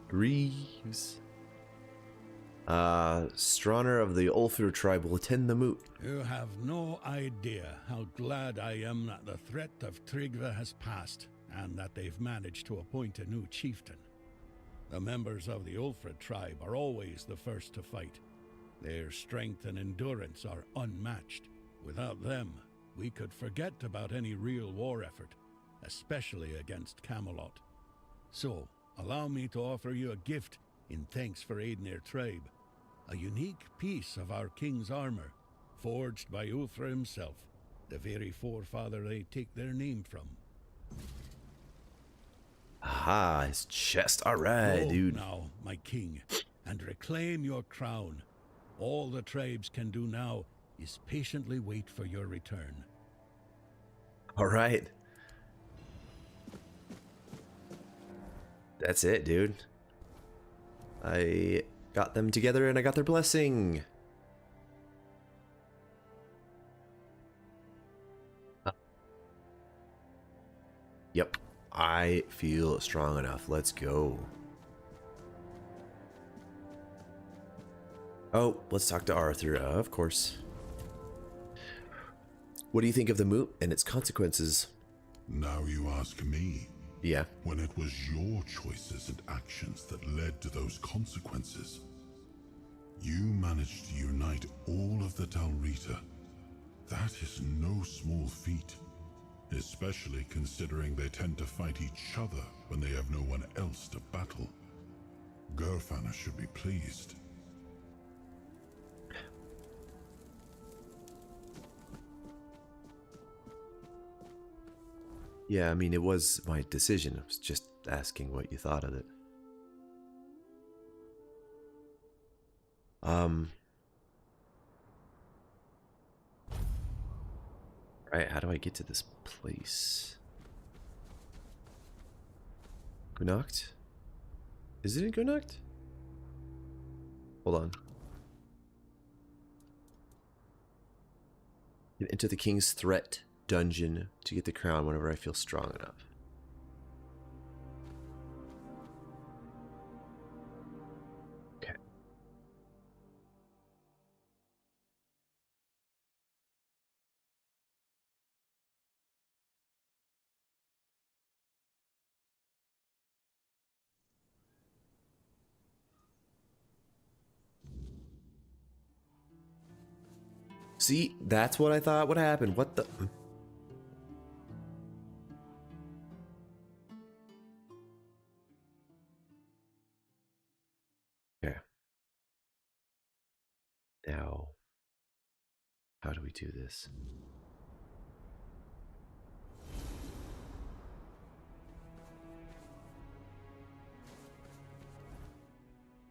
Greaves. Strauner of the Ulfir tribe will attend the Moot. You have no idea how glad I am that the threat of Tryggve has passed, and that they've managed to appoint a new chieftain. The members of the Ulfrid tribe are always the first to fight. Their strength and endurance are unmatched. Without them, we could forget about any real war effort, especially against Camelot. So, allow me to offer you a gift in thanks for aiding their tribe. A unique piece of our king's armor. forged by Ulfra himself, the very forefather they take their name from. Aha, his chest. All right, Go dude. now, my king, and reclaim your crown. All the tribes can do now is patiently wait for your return. All right. That's it, dude. I got them together and I got their blessing. Yep. I feel strong enough. Let's go. Oh, let's talk to Arthur, of course. What do you think of the Moot and its consequences? Now you ask me, Yeah. when it was your choices and actions that led to those consequences. You managed to unite all of the Dal Riata. That is no small feat, especially considering they tend to fight each other when they have no one else to battle. Gerfana should be pleased. Yeah, I mean, it was my decision. I was just asking what you thought of it. Right, how do I get to this place? Gunacht? Is it in Gunacht? Hold on. Enter the King's Threat dungeon to get the crown whenever I feel strong enough. Okay. See, that's what I thought would happen. What the? Okay. Now, how do we do this?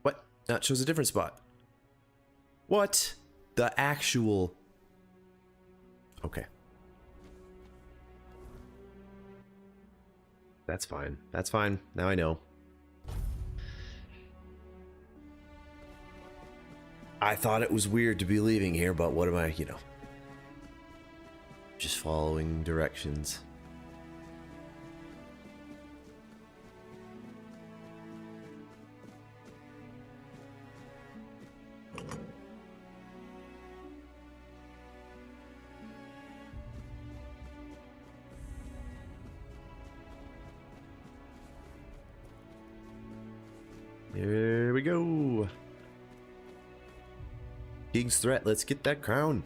What? That shows a different spot. What? The actual... Okay. That's fine. That's fine. Now I know. I thought it was weird to be leaving here, but what am I, you know? Just following directions. Here we go. King's Threat, let's get that crown.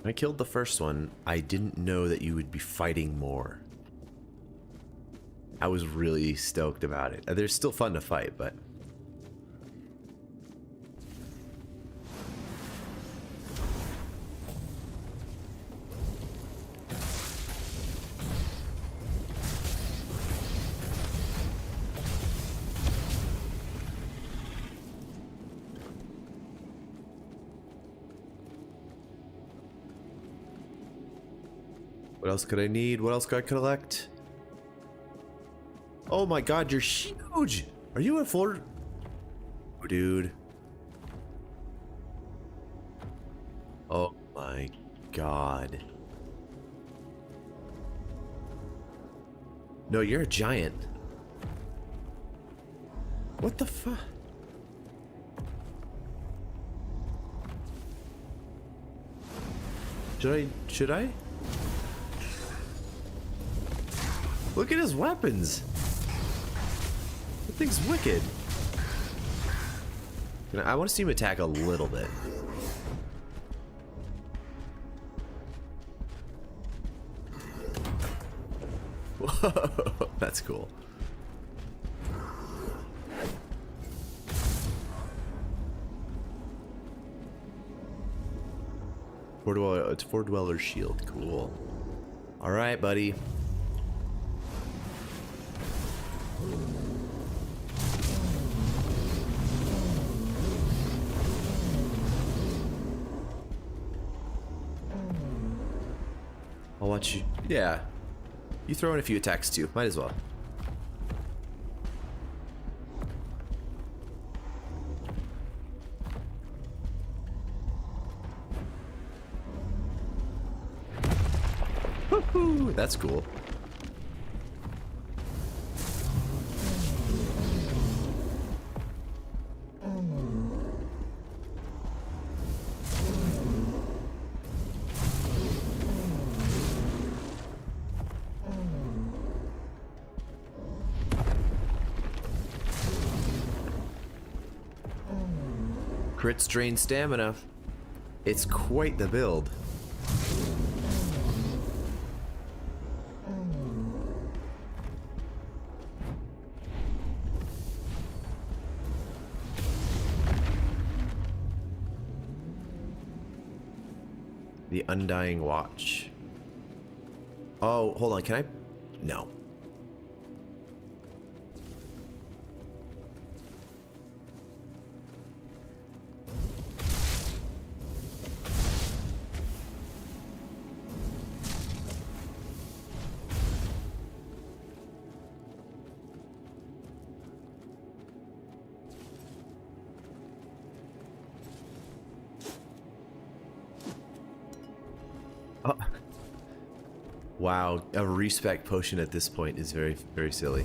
When I killed the first one, I didn't know that you would be fighting more. I was really stoked about it. They're still fun to fight, but... What else could I need? What else could I collect? Oh my god, you're huge! Are you a full... Oh, dude. Oh my god. No, you're a giant. What the fuck? Should I? Look at his weapons. That thing's wicked. I want to see him attack a little bit. Whoa, that's cool. It's Four Dweller's Shield. Cool. All right, buddy. I'll watch you. Yeah. You throw in a few attacks too. Might as well. Woohoo! That's cool. Crits drain stamina. It's quite the build. The Undying Watch. Oh, hold on. Can I? No. Oh. Wow, a respec potion at this point is very, very silly.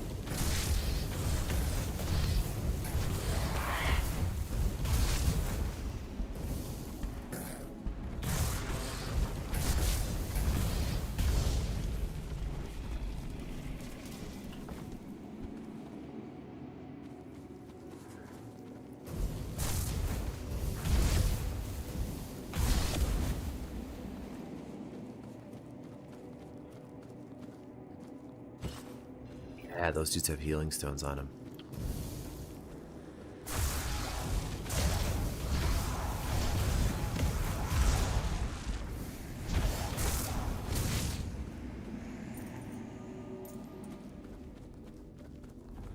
Yeah, those dudes have healing stones on them.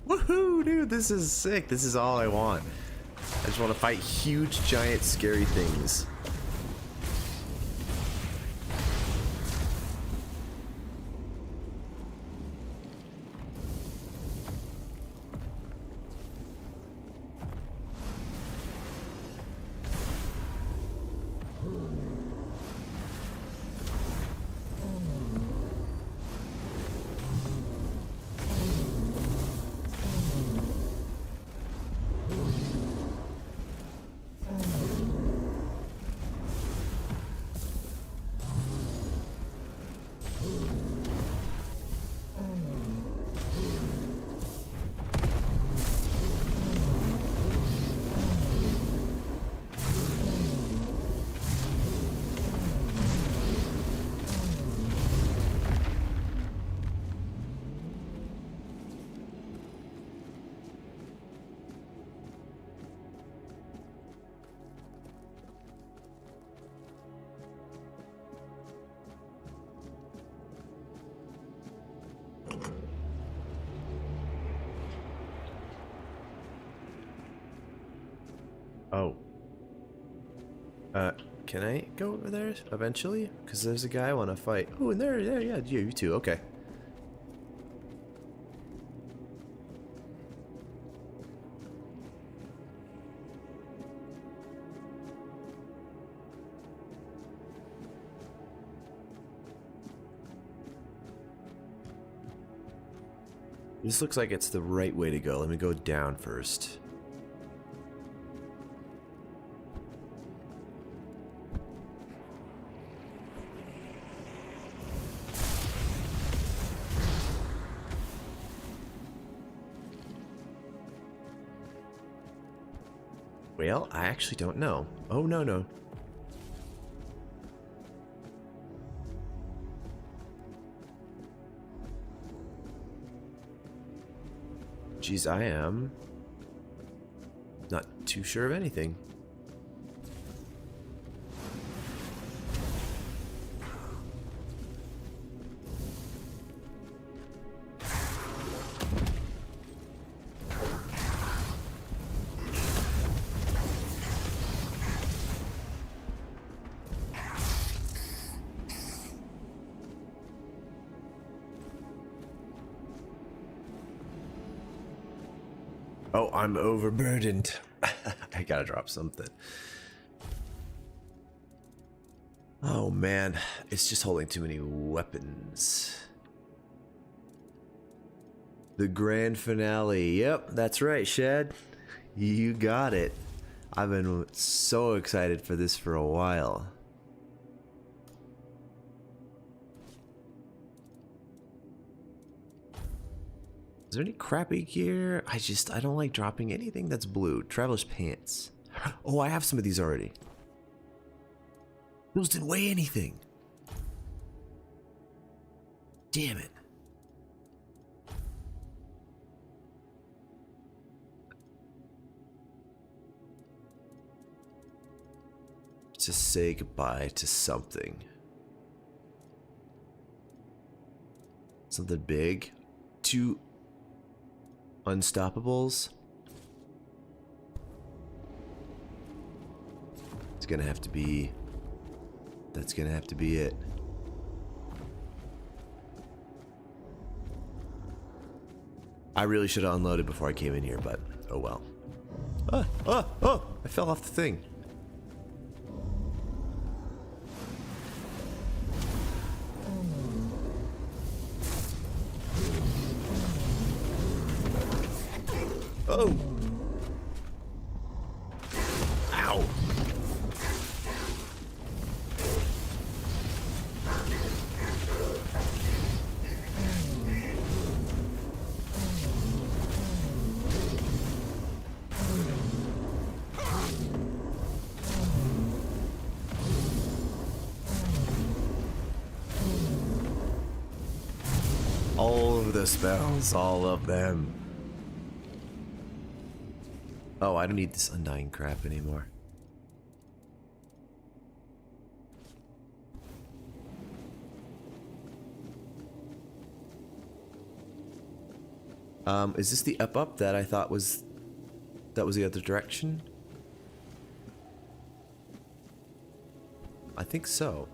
Woohoo, dude, this is sick. This is all I want. I just want to fight huge, giant, scary things. Oh. Can I go over there eventually? Because there's a guy I want to fight. Oh, and there, yeah, you too. Okay. This looks like it's the right way to go. Let me go down first. Well, I actually don't know. Oh, no, no. Geez, I am not too sure of anything. Oh, I'm overburdened. I gotta drop something. Oh man, it's just holding too many weapons. The grand finale. Yep, that's right, Shed. You got it. I've been so excited for this for a while. Is there any crappy gear? I don't like dropping anything that's blue. Traveler's pants. Oh, I have some of these already. Those didn't weigh anything. Damn it. To say goodbye to something. Something big. 2 unstoppables. It's gonna have to be. That's gonna have to be it. I really should have unloaded before I came in here, but oh well. Oh! I fell off the thing. Oh! Ow! All of the spells, all of them. Oh, I don't need this undying crap anymore. Is this the up that I thought was... That was the other direction? I think so.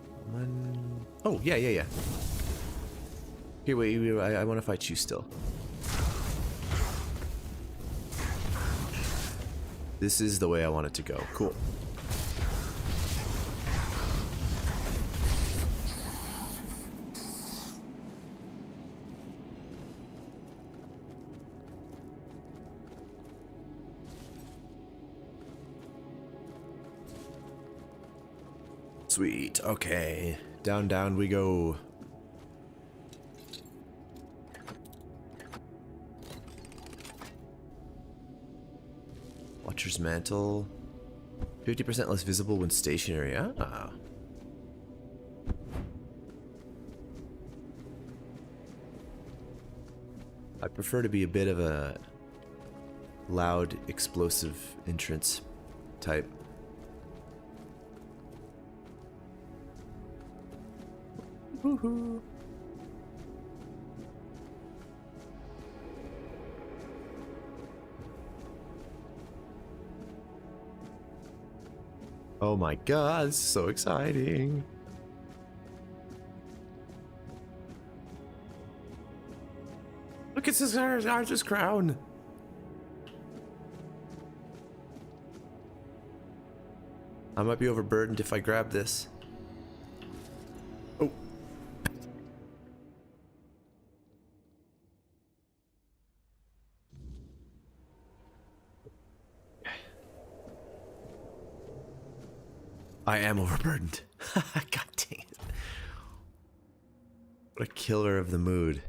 Oh, yeah. Here, wait, I want to fight you still. This is the way I want it to go. Cool. Sweet. Okay. Down we go. Watcher's Mantle. 50% less visible when stationary. Ah. I prefer to be a bit of a loud, explosive entrance type. Woohoo! Oh my god, this is so exciting. Look at this archer's crown. I might be overburdened if I grab this. Oh. I am overburdened. God dang it. What a killer of the mood.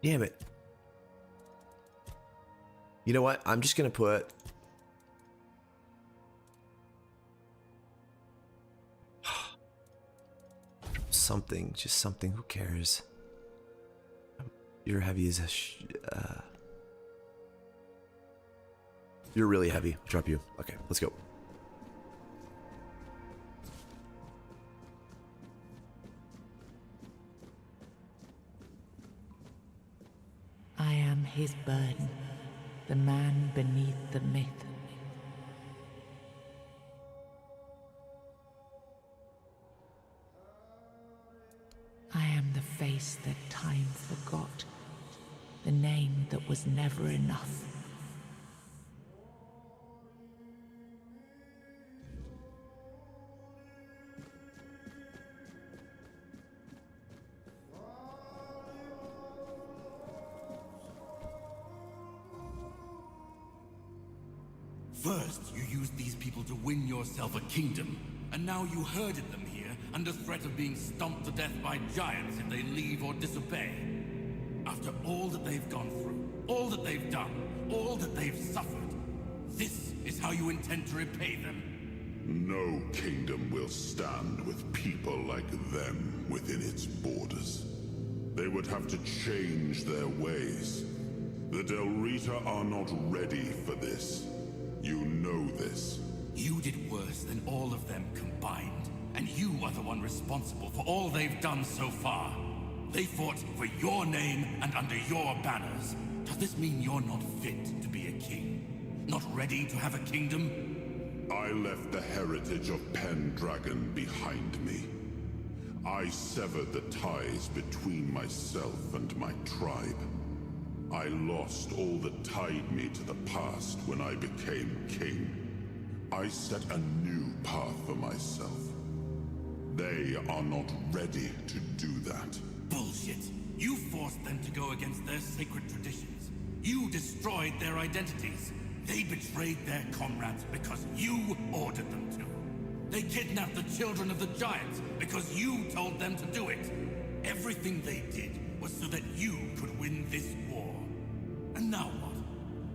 Damn it. You know what? I'm just gonna put something, just something. Who cares? You're heavy as a you're really heavy. I'll drop you. Okay, let's go. I am his burden, the man beneath the myth. I am the face that time forgot, the name that was never enough. First, you used these people to win yourself a kingdom, and now you herded them here under threat of being stomped to death by giants if they leave or disobey. After all that they've gone through, all that they've done, all that they've suffered, this is how you intend to repay them. No kingdom will stand with people like them within its borders. They would have to change their ways. The Dal Riata are not ready for this. You know this. You did worse than all of them combined, and you are the one responsible for all they've done so far. They fought for your name and under your banners. Does this mean you're not fit to be a king? Not ready to have a kingdom? I left the heritage of Pendragon behind me. I severed the ties between myself and my tribe. I lost all that tied me to the past when I became king. I set a new path for myself. They are not ready to do that. Bullshit. You forced them to go against their sacred traditions. You destroyed their identities. They betrayed their comrades because you ordered them to. They kidnapped the children of the giants because you told them to do it. Everything they did was so that you could win this war. And now what?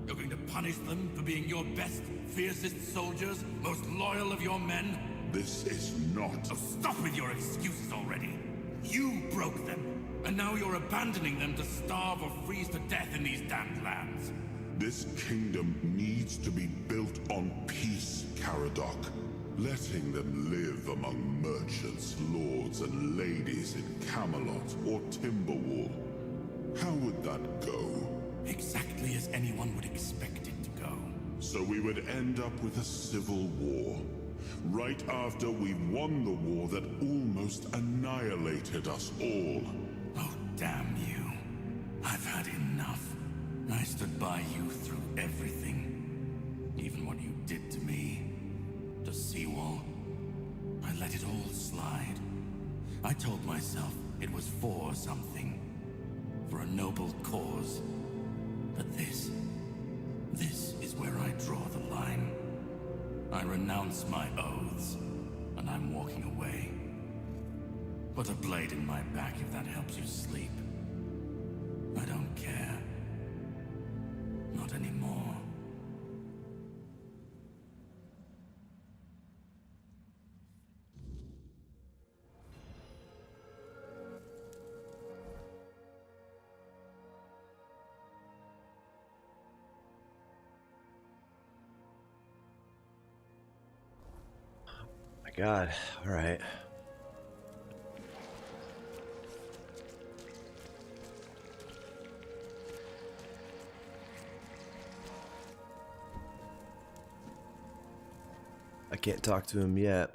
You're going to punish them for being your best, fiercest soldiers, most loyal of your men? This is not... Oh, stop with your excuses already. You broke them, and now you're abandoning them to starve or freeze to death in these damned lands. This kingdom needs to be built on peace, Caradoc. Letting them live among merchants, lords, and ladies in Camelot or Timberwall. How would that go? Exactly as anyone would expect it to go. So we would end up with a civil war. Right after we won the war that almost annihilated us all. Oh, damn you. I've had enough. I stood by you through everything. Even what you did to me. To Seawall. I let it all slide. I told myself it was for something. For a noble cause. But this is where I draw the line. I renounce my oaths, and I'm walking away. Put a blade in my back if that helps you sleep. I don't care. Not anymore. My God. All right. I can't talk to him yet.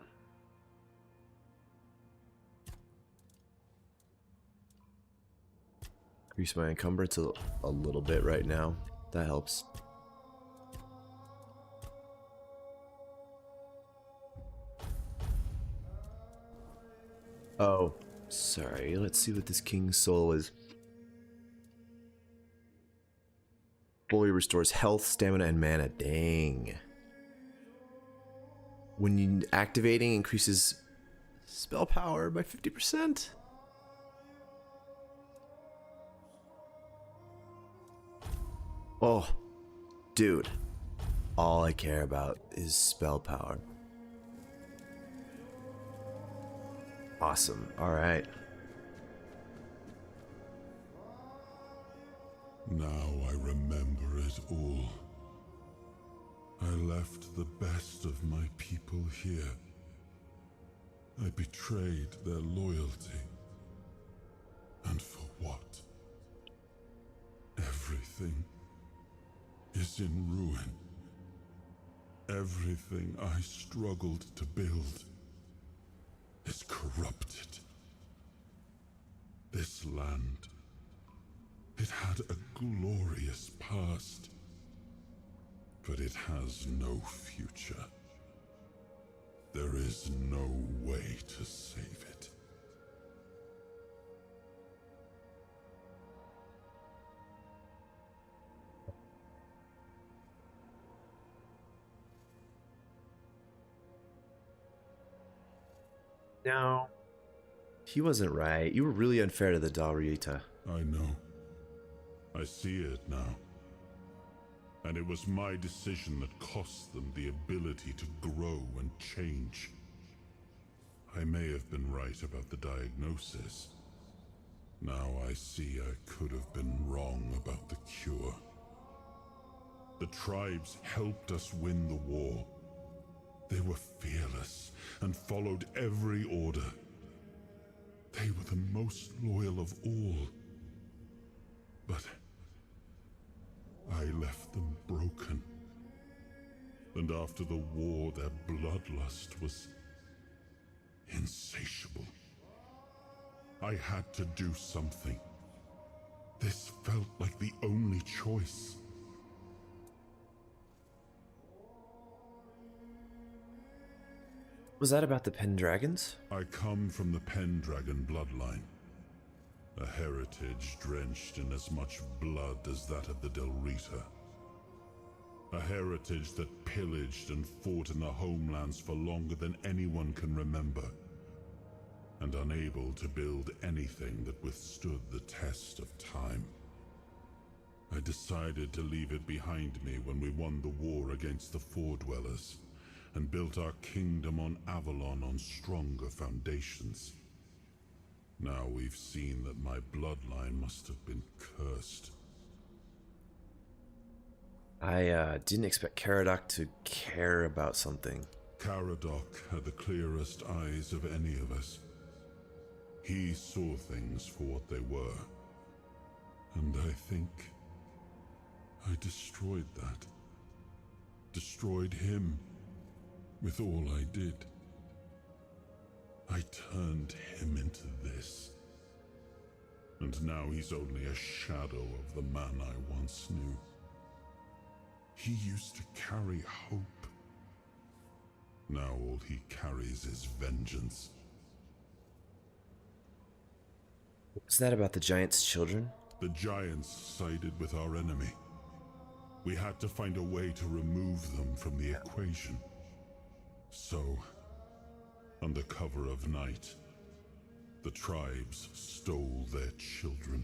Increase my encumbrance a little bit right now. That helps. Oh, sorry. Let's see what this King's Soul is. fully restores health, stamina, and mana. Dang. When you activating, increases spell power by 50%. Oh, dude. All I care about is spell power. Awesome. All right. Now I remember it all. I left the best of my people here. I betrayed their loyalty. And for what? Everything is in ruin. Everything I struggled to build is corrupted. This land, it had a glorious past, but it has no future. There is no way to save it. No. He wasn't right. You were really unfair to the Dal Riata. I know. I see it now. And it was my decision that cost them the ability to grow and change. I may have been right about the diagnosis. Now I see I could have been wrong about the cure. The tribes helped us win the war. They were fearless and followed every order. They were the most loyal of all. But I left them broken. And after the war, their bloodlust was insatiable. I had to do something. This felt like the only choice. Was that about the Pendragons? I come from the Pendragon bloodline. A heritage drenched in as much blood as that of the Dal Riata. A heritage that pillaged and fought in the homelands for longer than anyone can remember. And unable to build anything that withstood the test of time. I decided to leave it behind me when we won the war against the Four Dwellers, and built our kingdom on Avalon on stronger foundations. Now we've seen that my bloodline must have been cursed. I didn't expect Caradoc to care about something. Caradoc had the clearest eyes of any of us. He saw things for what they were. And I think I destroyed that. Destroyed him with all I did. I turned him into this. And now he's only a shadow of the man I once knew. He used to carry hope. Now all he carries is vengeance. Was that about the giant's children? The giants sided with our enemy. We had to find a way to remove them from the equation. So, under cover of night, the tribes stole their children.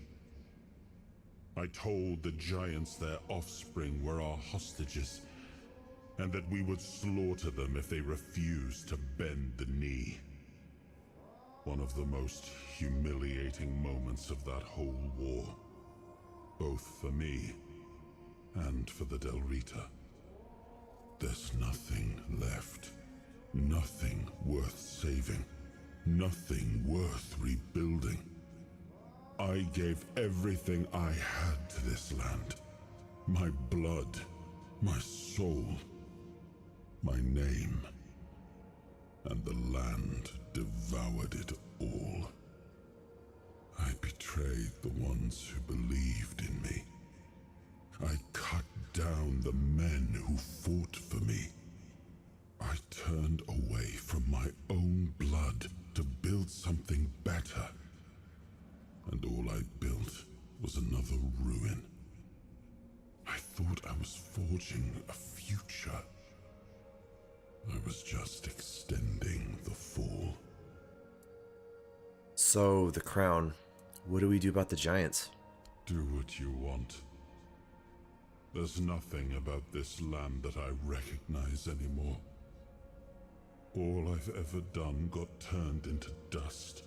I told the giants their offspring were our hostages, and that we would slaughter them if they refused to bend the knee. One of the most humiliating moments of that whole war, both for me and for the Dal Riata. There's nothing left. Nothing worth saving. Nothing worth rebuilding. I gave everything I had to this land. My blood, my soul, my name. And the land devoured it all. I betrayed the ones who believed in me. I cut down the men who fought for me. I turned away from my own blood to build something better. And all I built was another ruin. I thought I was forging a future. I was just extending the fall. So, the crown. What do we do about the giants? Do what you want. There's nothing about this land that I recognize anymore. All I've ever done got turned into dust,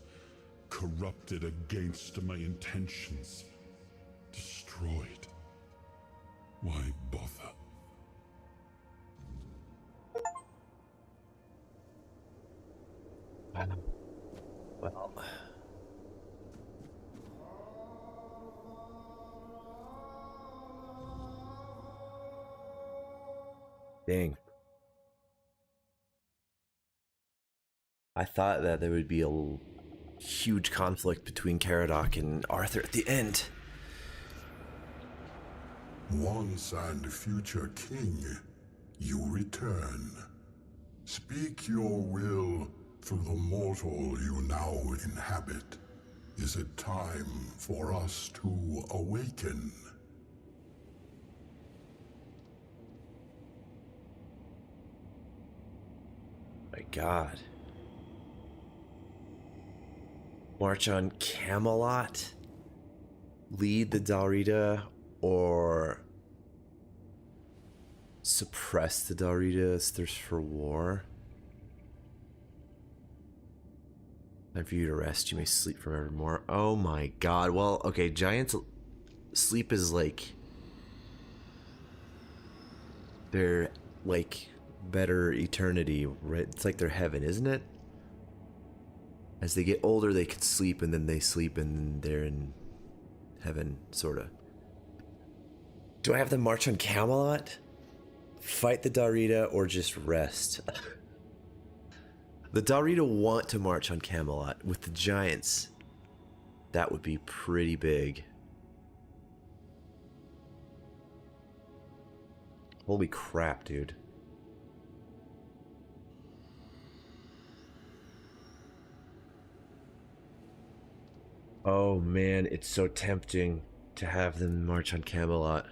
corrupted against my intentions, destroyed. Why bother? Well... Dang. I thought that there would be a huge conflict between Caradoc and Arthur at the end. Once and future king, you return. Speak your will through the mortal you now inhabit. Is it time for us to awaken? My God. March on Camelot? Lead the Dal Riata, or suppress the Dal Riata's thirst for war? Time for you to rest, you may sleep forevermore. Oh my God. Well, okay, giants sleep is like their like better eternity, right? It's like their heaven, isn't it? As they get older, they can sleep, and then they sleep, and they're in heaven, sorta. Do I have them march on Camelot? Fight the Dal Riata, or just rest? The Dal Riata want to march on Camelot with the giants. That would be pretty big. Holy crap, dude. Oh man, it's so tempting to have them march on Camelot.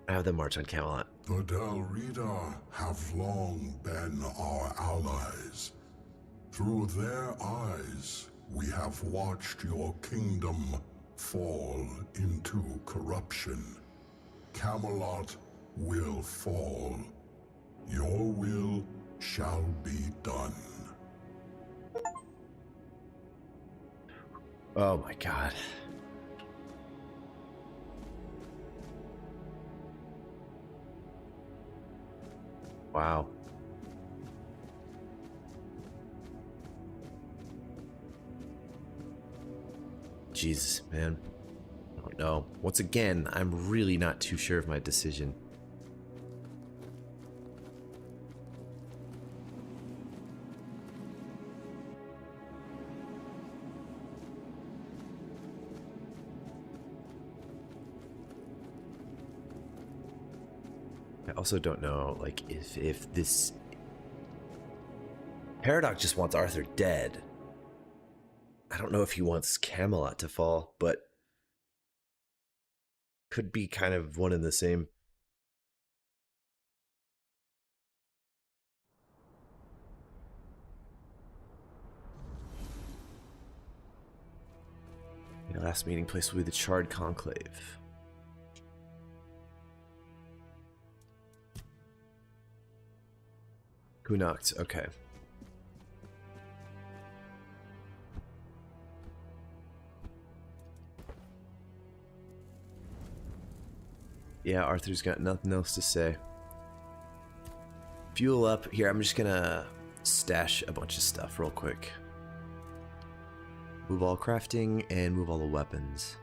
Have them march on Camelot. The Dal Riata have long been our allies. Through their eyes, we have watched your kingdom fall into corruption. Camelot will fall. Your will shall be done. Oh my God. Wow. Jesus, man. I don't know. Once again, I'm really not too sure of my decision. I also don't know, like, if this... Caradoc just wants Arthur dead. I don't know if he wants Camelot to fall, but could be kind of one and the same. The last meeting place will be the Charred Conclave. Kunokt, okay. Yeah, Arthur's got nothing else to say. Fuel up. Here, I'm just gonna stash a bunch of stuff real quick. Move all crafting and move all the weapons.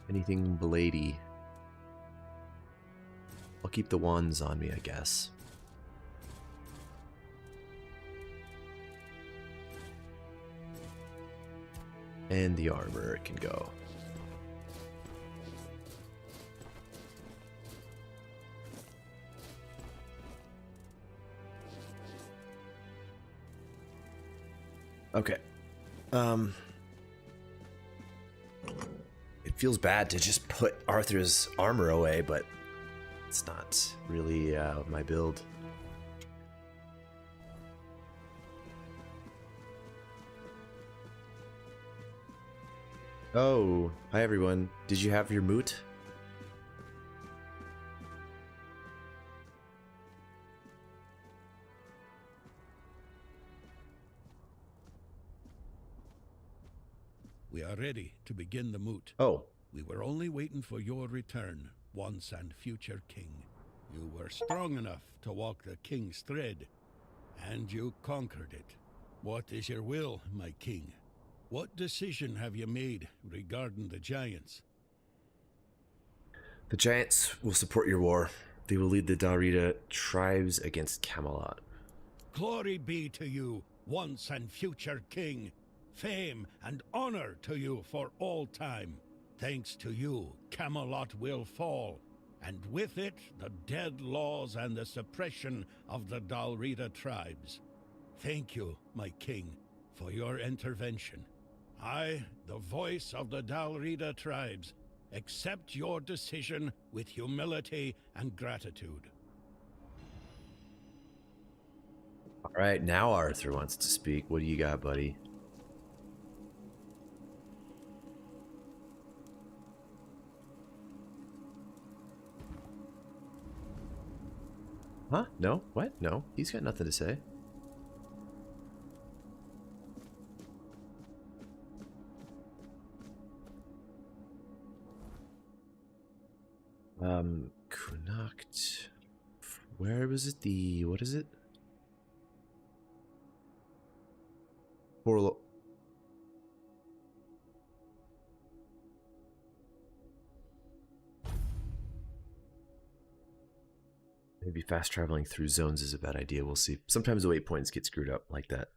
Anything bladey. I'll keep the wands on me, I guess. And the armor can go. Okay. It feels bad to just put Arthur's armor away, but it's not really my build. Oh, hi everyone. Did you have your moot? We are ready to begin the moot. Oh, We were only waiting for your return, once and future king. You were strong enough to walk the king's thread, and you conquered it. What is your will, my king? What decision have you made regarding the giants? the giants will support your war. They will lead the Dal Riata tribes against Camelot. Glory be to you, once and future king. Fame and honor to you for all time. Thanks to you, Camelot will fall, and with it, the dead laws and the suppression of the Dal Riata tribes. Thank you, my king, for your intervention. I, the voice of the Dal Riata tribes, accept your decision with humility and gratitude. All right, now Arthur wants to speak. What do you got, buddy? Huh? No? What? No, he's got nothing to say. Connacht. Where was it? What is it? Forlorn. Maybe fast traveling through zones is a bad idea. We'll see. Sometimes the waypoints get screwed up like that.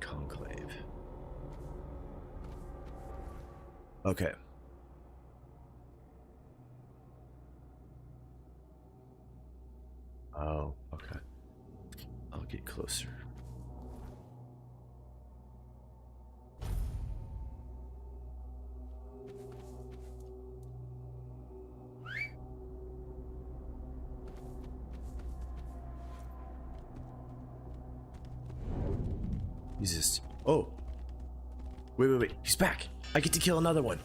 Conclave. Okay. Oh, okay. I'll get closer. Jesus. Oh. Wait. He's back. I get to kill another one.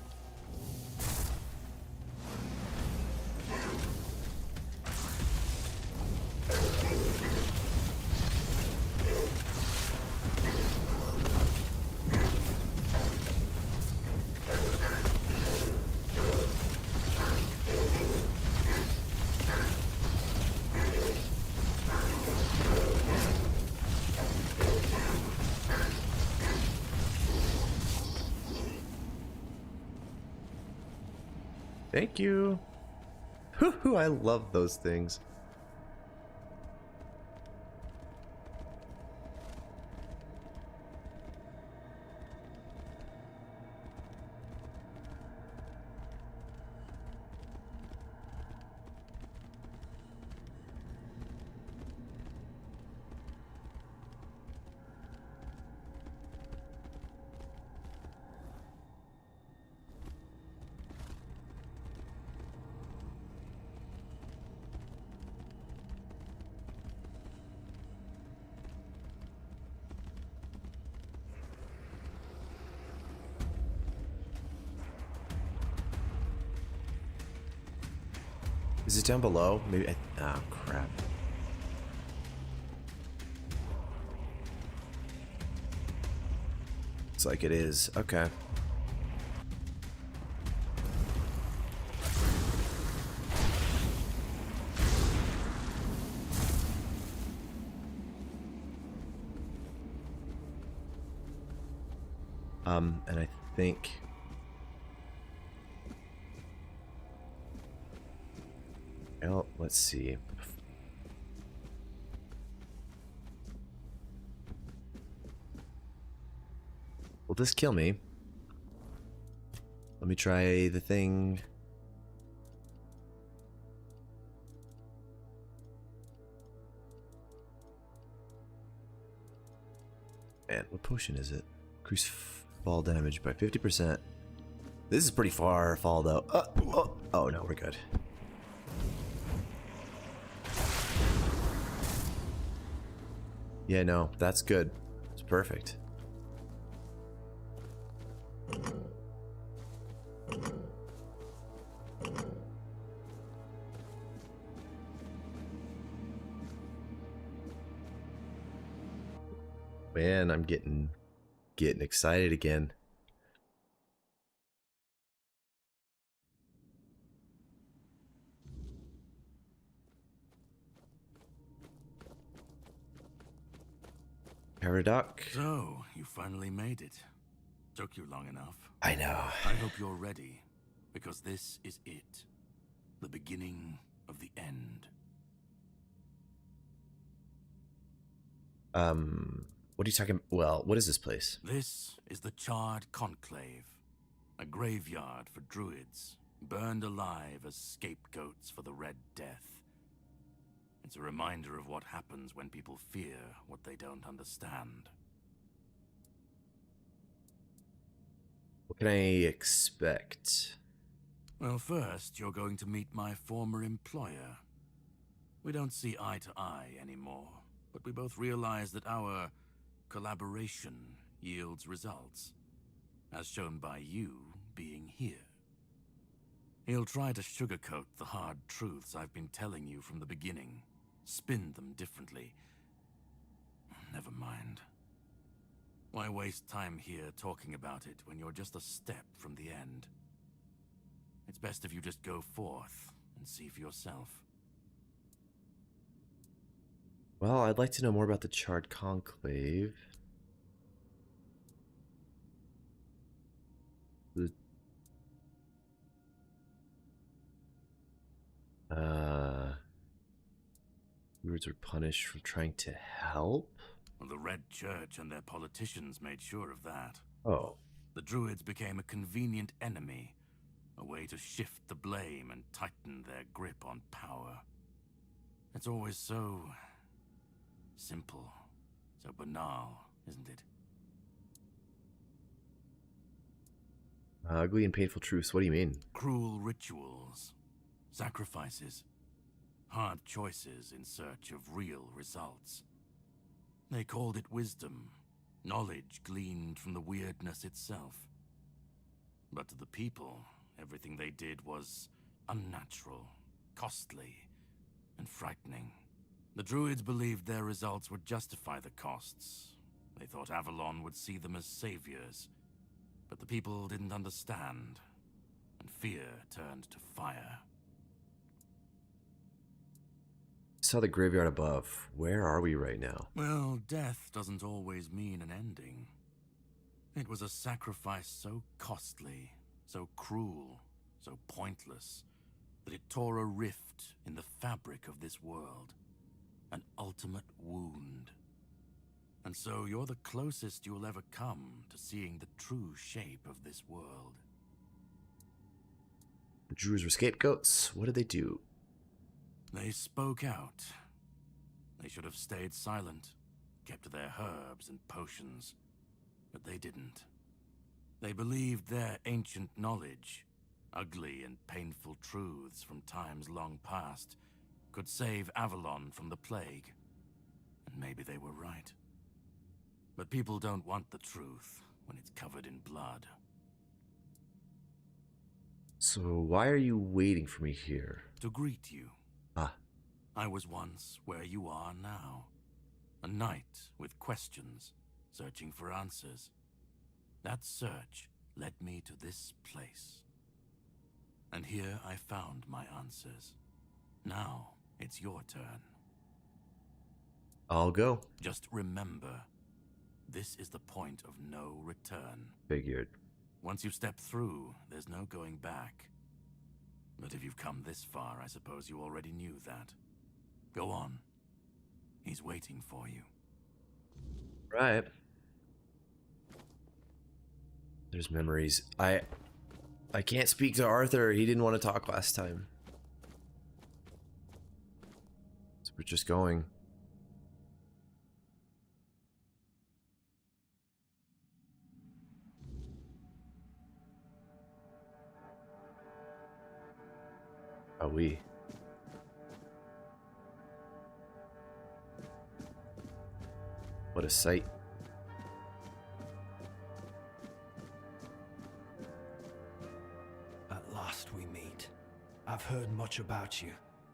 Thank you. I love those things. Is it down below? Maybe. Oh, crap. Looks like it is. Okay. And I think. Well, let's see. Will this kill me? Let me try the thing. Man, what potion is it? Increase fall damage by 50%. This is pretty far fall though. Oh no, we're good. Yeah, no, that's good. It's perfect. Man, I'm getting excited again. Paradox. So, you finally made it. Took you long enough. I know. I hope you're ready, because this is it. The beginning of the end. What are you talking? Well, what is this place? This is the Charred Conclave, a graveyard for druids, burned alive as scapegoats for the Red Death. It's a reminder of what happens when people fear what they don't understand. What can I expect? Well, first, you're going to meet my former employer. We don't see eye to eye anymore, but we both realize that our collaboration yields results, as shown by you being here. He'll try to sugarcoat the hard truths I've been telling you from the beginning, spin them differently. Never mind. Why waste time here talking about it when you're just a step from the end? It's best if you just go forth and see for yourself. Well, I'd like to know more about the Charred Conclave. The Druids were punished for trying to help? Well, the Red Church and their politicians made sure of that. Oh. The Druids became a convenient enemy, a way to shift the blame and tighten their grip on power. It's always so simple, so banal, isn't it? Ugly and painful truths, what do you mean? Cruel rituals, sacrifices, hard choices in search of real results. They called it wisdom, knowledge gleaned from the weirdness itself. But to the people, everything they did was unnatural, costly, and frightening. The Druids believed their results would justify the costs. They thought Avalon would see them as saviors. But the people didn't understand, and fear turned to fire. Saw the graveyard above. Where are we right now? Well, death doesn't always mean an ending. It was a sacrifice so costly, so cruel, so pointless, that it tore a rift in the fabric of this world. An ultimate wound. And so you're the closest you'll ever come to seeing the true shape of this world. The Druids were scapegoats. What did they do? They spoke out. They should have stayed silent, kept to their herbs and potions, but they didn't. They believed their ancient knowledge, ugly and painful truths from times long past, could save Avalon from the plague. And maybe they were right. But people don't want the truth when it's covered in blood. So why are you waiting for me here? To greet you. Ah. I was once where you are now. A knight with questions, searching for answers. That search led me to this place. And here I found my answers. Now it's your turn. I'll go. Just remember, this is the point of no return. Figured. Once you step through, there's no going back. But if you've come this far, I suppose you already knew that. Go on. He's waiting for you. Right. There's memories. I can't speak to Arthur. He didn't want to talk last time. So we're just going. Are we? What a sight. At last we meet. I've heard much about you.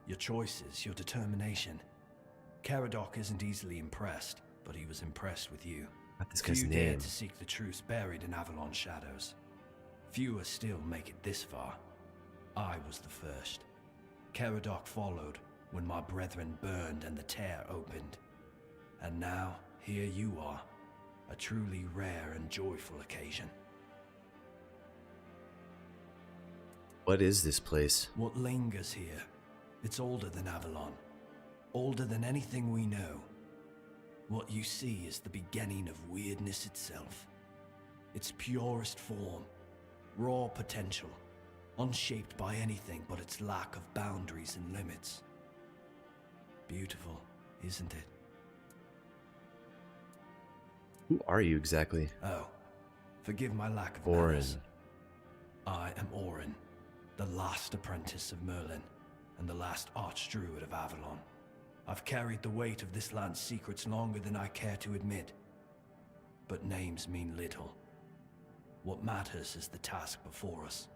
Your choices, your determination. Caradoc isn't easily impressed, but he was impressed with you. Not this guy's Few name. dared to seek the truth buried in Avalon shadows. Fewer still make it this far. I was the first. Caradoc followed when my brethren burned and the tear opened. And now, here you are. A truly rare and joyful occasion. What is this place? What lingers here? It's older than Avalon. Older than anything we know. What you see is the beginning of weirdness itself. Its purest form. Raw potential. Unshaped by anything but its lack of boundaries and limits. Beautiful, isn't it? Who are you exactly? Oh, forgive my lack of Orin. manners. I am Orin, the last apprentice of Merlin, and the last archdruid of Avalon. I've carried the weight of this land's secrets longer than I care to admit. But names mean little. What matters is the task before us.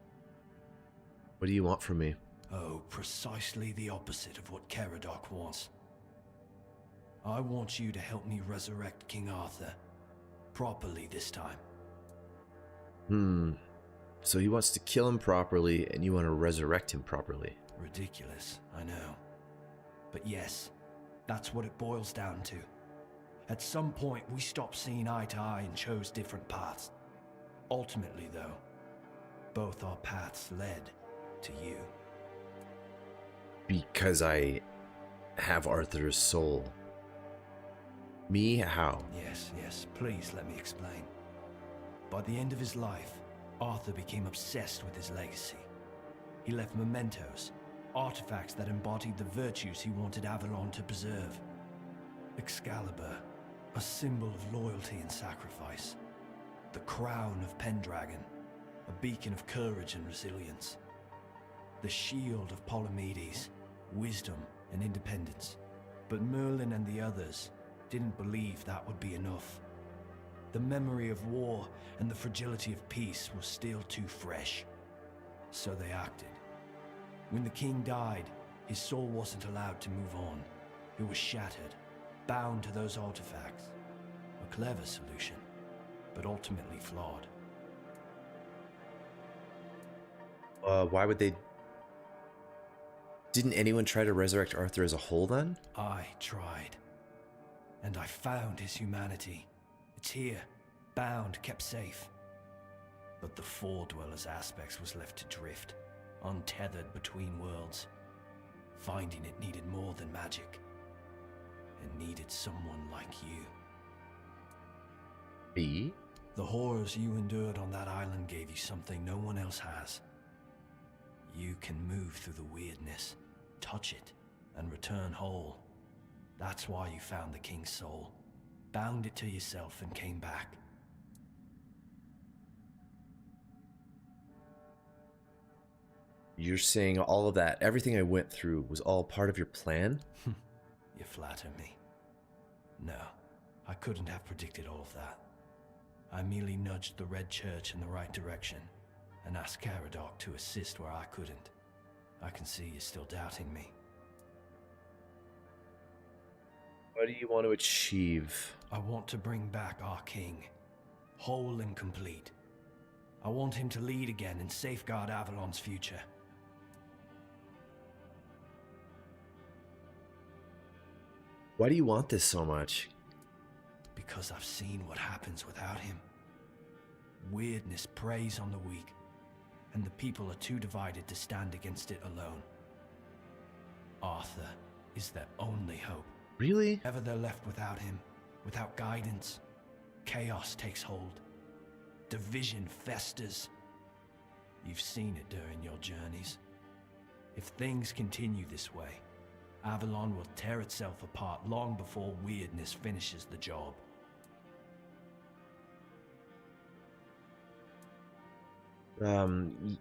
What do you want from me? Oh, precisely the opposite of what Caradoc wants. I want you to help me resurrect King Arthur. Properly this time. So he wants to kill him properly, and you want to resurrect him properly. Ridiculous, I know. But yes, that's what it boils down to. At some point, we stopped seeing eye to eye and chose different paths. Ultimately, though, both our paths led to you. Because I have Arthur's soul. Me? How? Yes, please let me explain. By the end of his life, Arthur became obsessed with his legacy. He left mementos, artifacts that embodied the virtues he wanted Avalon to preserve. Excalibur, a symbol of loyalty and sacrifice. The crown of Pendragon, a beacon of courage and resilience. The shield of Palamedes, wisdom and independence. But Merlin and the others didn't believe that would be enough. The memory of war and the fragility of peace was still too fresh. So they acted. When the king died, his soul wasn't allowed to move on. It was shattered, bound to those artifacts. A clever solution, but ultimately flawed. Why would they... Didn't anyone try to resurrect Arthur as a whole then? I tried. And I found his humanity. It's here, bound, kept safe. But the Four Dwellers aspects was left to drift, untethered between worlds. Finding it needed more than magic. It needed someone like you. Me? The horrors you endured on that island gave you something no one else has. You can move through the weirdness, touch it, and return whole. That's why you found the king's soul, bound it to yourself, and came back. You're saying all of that, everything I went through, was all part of your plan? You flatter me. No, I couldn't have predicted all of that. I merely nudged the Red Church in the right direction, and asked Caradoc to assist where I couldn't. I can see you're still doubting me. What do you want to achieve? I want to bring back our king, whole and complete. I want him to lead again and safeguard Avalon's future. Why do you want this so much? Because I've seen what happens without him. Weirdness preys on the weak, and the people are too divided to stand against it alone. Arthur is their only hope. Really? Ever they're left without him, without guidance, chaos takes hold. Division festers. You've seen it during your journeys. If things continue this way, Avalon will tear itself apart long before weirdness finishes the job.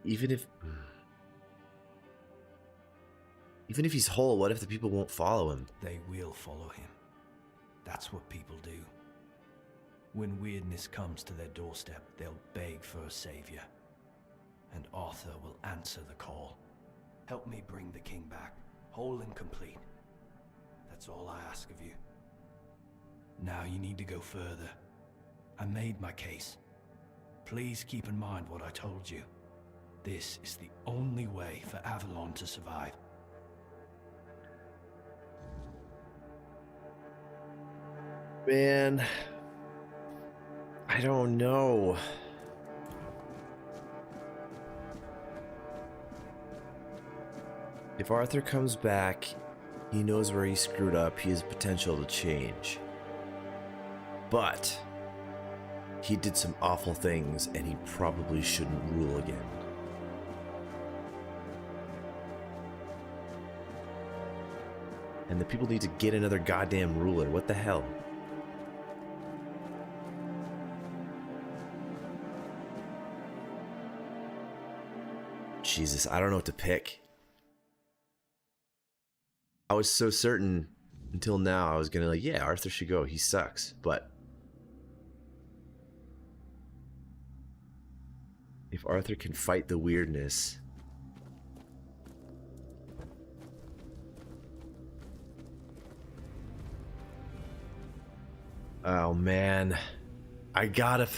Even if he's whole, what if the people won't follow him? They will follow him. That's what people do. When weirdness comes to their doorstep, they'll beg for a savior. And Arthur will answer the call. Help me bring the king back, whole and complete. That's all I ask of you. Now you need to go further. I made my case. Please keep in mind what I told you. This is the only way for Avalon to survive. Man, I don't know. If Arthur comes back, he knows where he screwed up, he has potential to change. But he did some awful things and he probably shouldn't rule again. And the people need to get another goddamn ruler. What the hell? Jesus, I don't know what to pick. I was so certain until now I was gonna like, yeah, Arthur should go. He sucks. But if Arthur can fight the weirdness, oh man, I gotta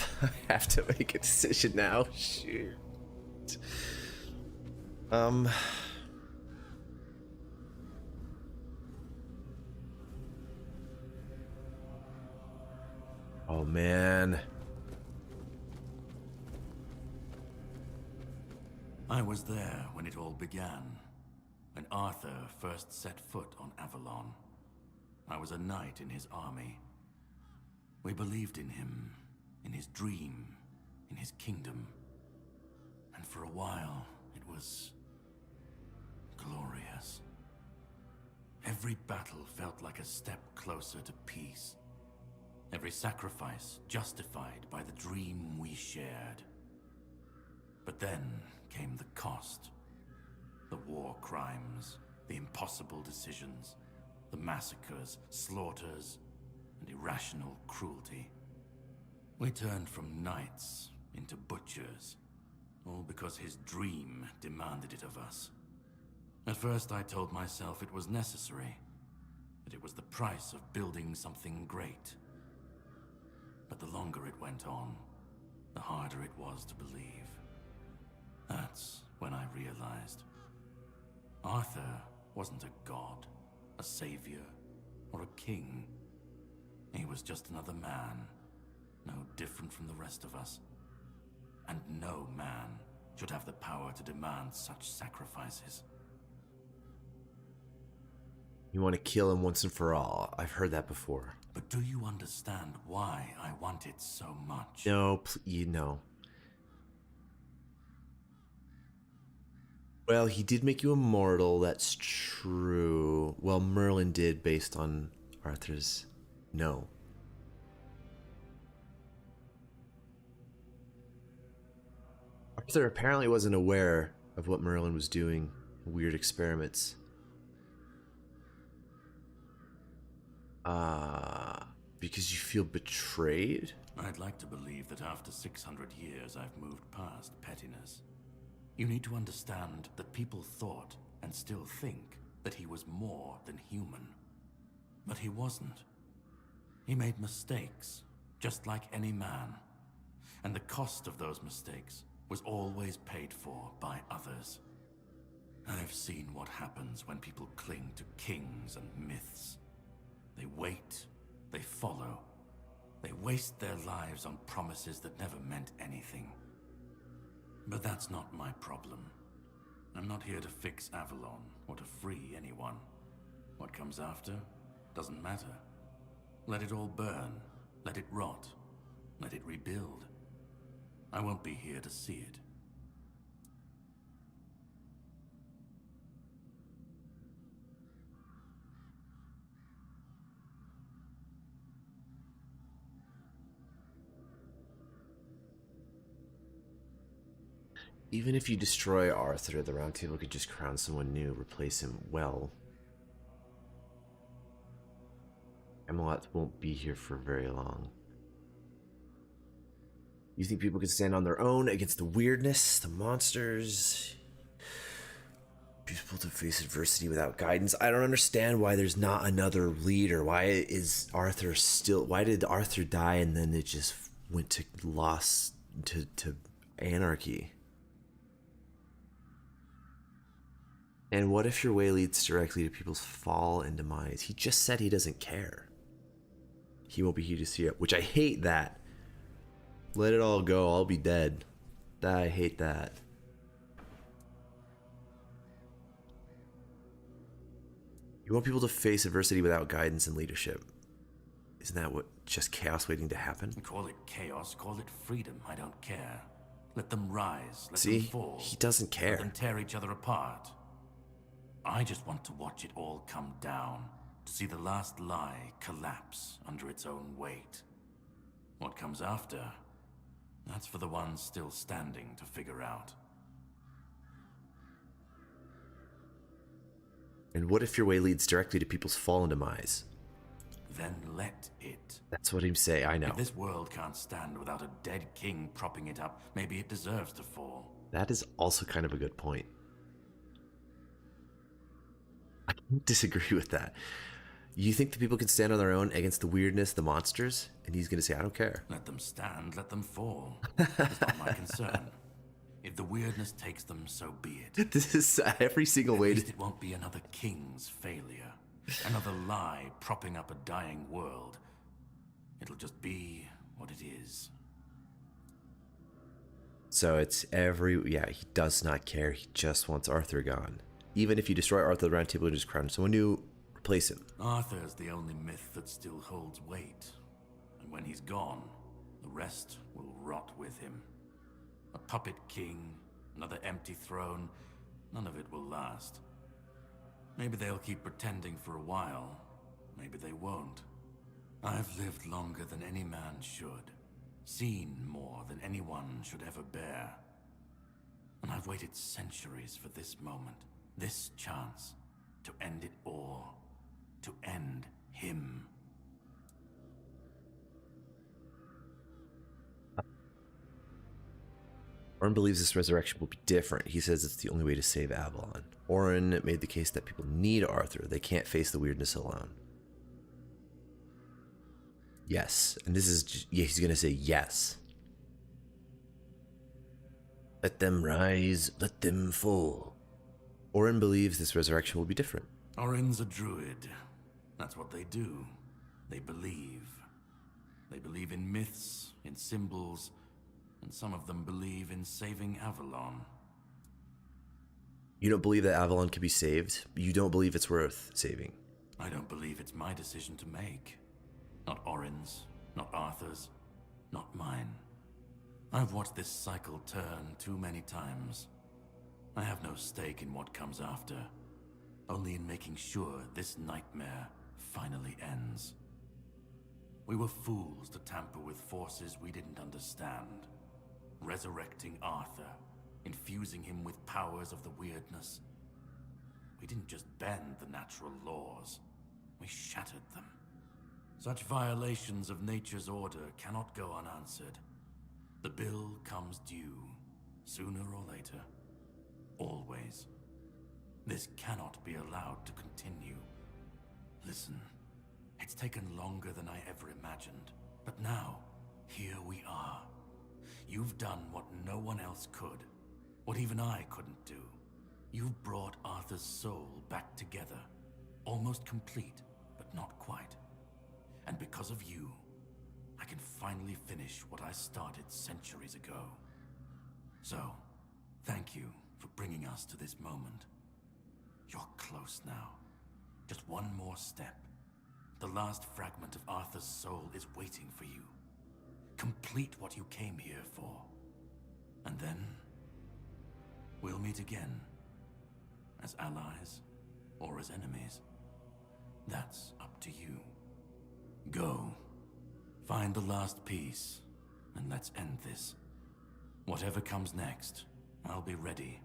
have to make a decision now. Shoot. Oh man. I was there when it all began, when Arthur first set foot on Avalon. I was a knight in his army. We believed in him, in his dream, in his kingdom. And for a while, it was glorious. Every battle felt like a step closer to peace. Every sacrifice justified by the dream we shared. But then came the cost. The war crimes, the impossible decisions, the massacres, slaughters, and irrational cruelty. We turned from knights into butchers, all because his dream demanded it of us. At first I told myself it was necessary, that it was the price of building something great. But the longer it went on, the harder it was to believe. That's when I realized Arthur wasn't a god, a savior, or a king. He was just another man, no different from the rest of us. And no man should have the power to demand such sacrifices. You want to kill him once and for all. I've heard that before. But do you understand why I want it so much? No, you know. Well, he did make you immortal, that's true. Well, Merlin did based on Arthur's no. Arthur apparently wasn't aware of what Merlin was doing, weird experiments. Because you feel betrayed? I'd like to believe that after 600 years I've moved past pettiness. You need to understand that people thought, and still think, that he was more than human. But he wasn't. He made mistakes, just like any man. And the cost of those mistakes was always paid for by others. I've seen what happens when people cling to kings and myths. They wait, they follow, they waste their lives on promises that never meant anything. But that's not my problem. I'm not here to fix Avalon or to free anyone. What comes after doesn't matter. Let it all burn, let it rot, let it rebuild. I won't be here to see it. Even if you destroy Arthur, the Round Table could just crown someone new, replace him. Well, Camelot won't be here for very long. You think people can stand on their own against the weirdness, the monsters? People to face adversity without guidance. I don't understand why there's not another leader. Why is Arthur still... Why did Arthur die and then it just went to lost to anarchy? And what if your way leads directly to people's fall and demise? He just said he doesn't care. He won't be here to see it, which I hate that. Let it all go, I'll be dead. I hate that. You want people to face adversity without guidance and leadership. Isn't that what just chaos waiting to happen? Call it chaos, call it freedom, I don't care. Let them rise, let See, them fall. he doesn't care. Let them tear each other apart. I just want to watch it all come down, to see the last lie collapse under its own weight. What comes after, that's for the ones still standing to figure out. And what if your way leads directly to people's fall and demise? Then let it. That's what he'd say, I know. If this world can't stand without a dead king propping it up, maybe it deserves to fall. That is also kind of a good point. I can't disagree with that. You think the people can stand on their own against the weirdness, the monsters? And he's going to say, I don't care. Let them stand, let them fall. It's not my concern. If the weirdness takes them, so be it. This is every single way At to... least it won't be another king's failure. Another lie propping up a dying world. It'll just be what it is. So it's every... Yeah, he does not care. He just wants Arthur gone. Even if you destroy Arthur, the Round Table will just crown someone new, replace him. Arthur's the only myth that still holds weight. And when he's gone, the rest will rot with him. A puppet king, another empty throne, none of it will last. Maybe they'll keep pretending for a while. Maybe they won't. I've lived longer than any man should. Seen more than anyone should ever bear. And I've waited centuries for this moment. This chance to end it all. To end him. Orin believes this resurrection will be different. He says it's the only way to save Avalon. Orin made the case that people need Arthur. They can't face the weirdness alone. Yes. And this is... Just, yeah, he's going to say yes. Let them rise, let them fall. Orin believes this resurrection will be different. Orin's a druid. That's what they do. They believe. They believe in myths, in symbols, and some of them believe in saving Avalon. You don't believe that Avalon can be saved? You don't believe it's worth saving? I don't believe it's my decision to make. Not Orin's, not Arthur's, not mine. I've watched this cycle turn too many times. I have no stake in what comes after, only in making sure this nightmare finally ends. We were fools to tamper with forces we didn't understand. Resurrecting Arthur, infusing him with powers of the weirdness. We didn't just bend the natural laws, we shattered them. Such violations of nature's order cannot go unanswered. The bill comes due, sooner or later. Always. This cannot be allowed to continue. Listen, it's taken longer than I ever imagined, but now, here we are. You've done what no one else could, what even I couldn't do. You've brought Arthur's soul back together, almost complete, but not quite. And because of you, I can finally finish what I started centuries ago. So, thank you for bringing us to this moment. You're close now. Just one more step. The last fragment of Arthur's soul is waiting for you. Complete what you came here for. And then, we'll meet again. As allies, or as enemies. That's up to you. Go. Find the last piece, and let's end this. Whatever comes next, I'll be ready.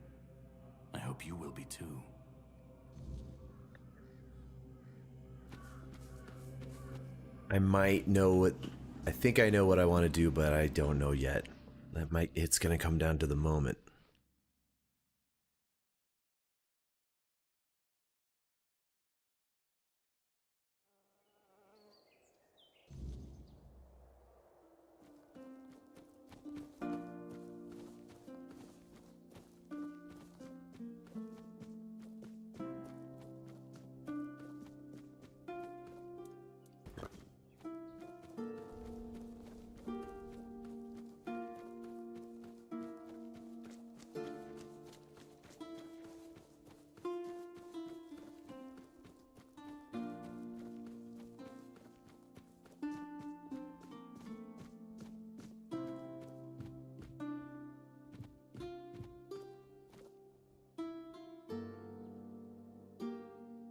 I hope you will be too. I might know what... I think I know what I want to do, but I don't know yet. It's going to come down to the moment.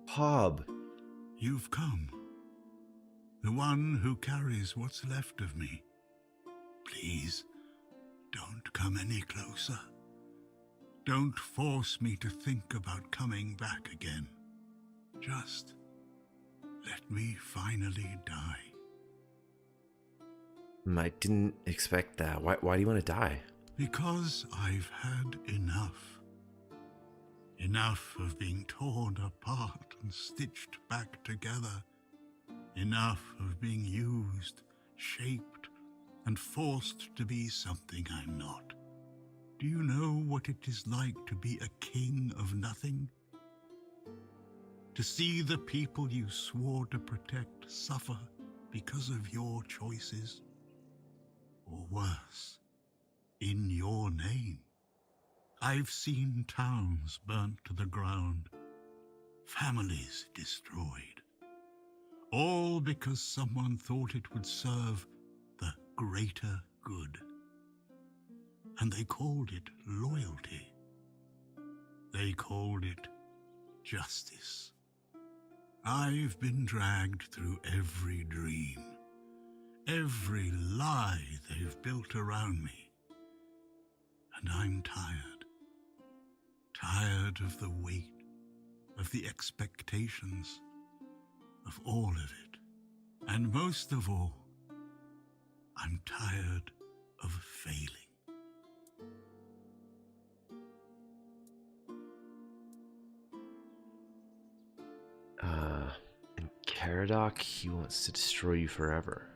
Hob. You've come. The one who carries what's left of me. Please, don't come any closer. Don't force me to think about coming back again. Just let me finally die. I didn't expect that. Why do you want to die? Because I've had enough. Enough of being torn apart and stitched back together. Enough of being used, shaped, and forced to be something I'm not. Do you know what it is like to be a king of nothing? To see the people you swore to protect suffer because of your choices? Or worse, in your name. I've seen towns burnt to the ground, families destroyed, all because someone thought it would serve the greater good. And they called it loyalty. They called it justice. I've been dragged through every dream, every lie they've built around me. And I'm tired. Tired of the weight, of the expectations, of all of it. And most of all, I'm tired of failing. In Caradoc, he wants to destroy you forever.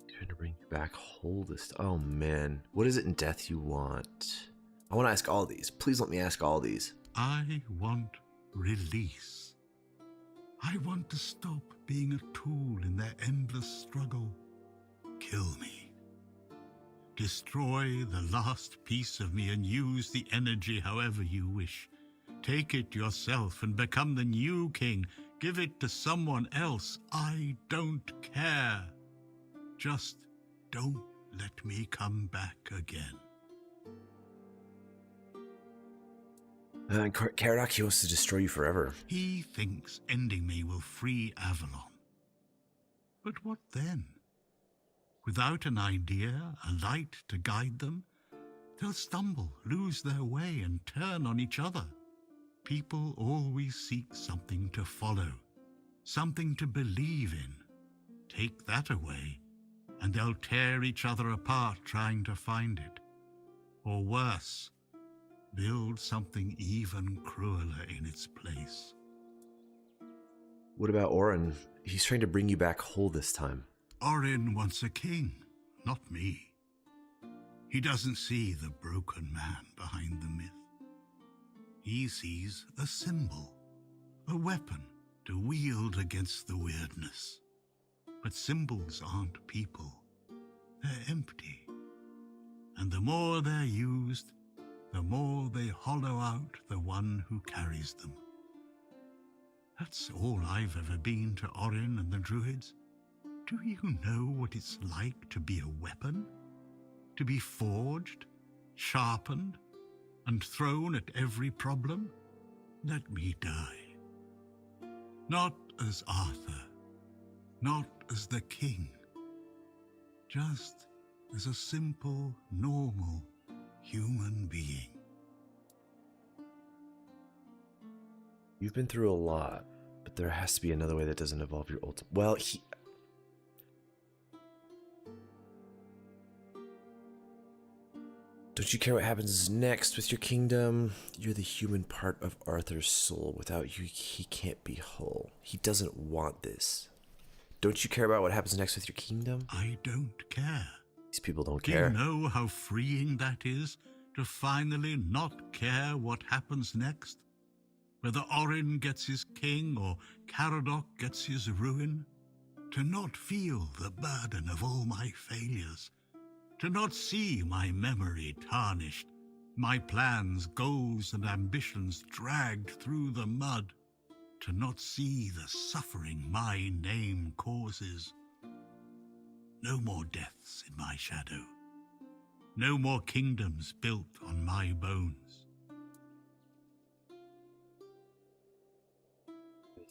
Trying to bring you back whole this... Oh, man. What is it in death you want? I want to ask all these. Please let me ask all these. I want release. I want to stop being a tool in their endless struggle. Kill me. Destroy the last piece of me and use the energy however you wish. Take it yourself and become the new king. Give it to someone else. I don't care. Just don't let me come back again. Caradoc, he wants to destroy you forever. He thinks ending me will free Avalon. But what then? Without an idea, a light to guide them, they'll stumble, lose their way, and turn on each other. People always seek something to follow, something to believe in. Take that away, and they'll tear each other apart trying to find it. Or worse, build something even crueler in its place. What about Orin? He's trying to bring you back whole this time. Orin wants a king, not me. He doesn't see the broken man behind the myth. He sees a symbol, a weapon to wield against the weirdness. But symbols aren't people. They're empty. And the more they're used, the more they hollow out the one who carries them. That's all I've ever been to Orin and the Druids. Do you know what it's like to be a weapon? To be forged, sharpened, and thrown at every problem? Let me die. Not as Arthur, not as the king. Just as a simple, normal, human being. You've been through a lot, but there has to be another way that doesn't involve your ultimate. Well, don't you care what happens next with your kingdom? You're the human part of Arthur's soul. Without you, he can't be whole. He doesn't want this. Don't you care about what happens next with your kingdom? I don't care. These people don't Do care. you know how freeing that is? To finally not care what happens next? Whether Orin gets his king or Caradoc gets his ruin? To not feel the burden of all my failures? To not see my memory tarnished, my plans, goals, and ambitions dragged through the mud? To not see the suffering my name causes? No more deaths in my shadow. No more kingdoms built on my bones.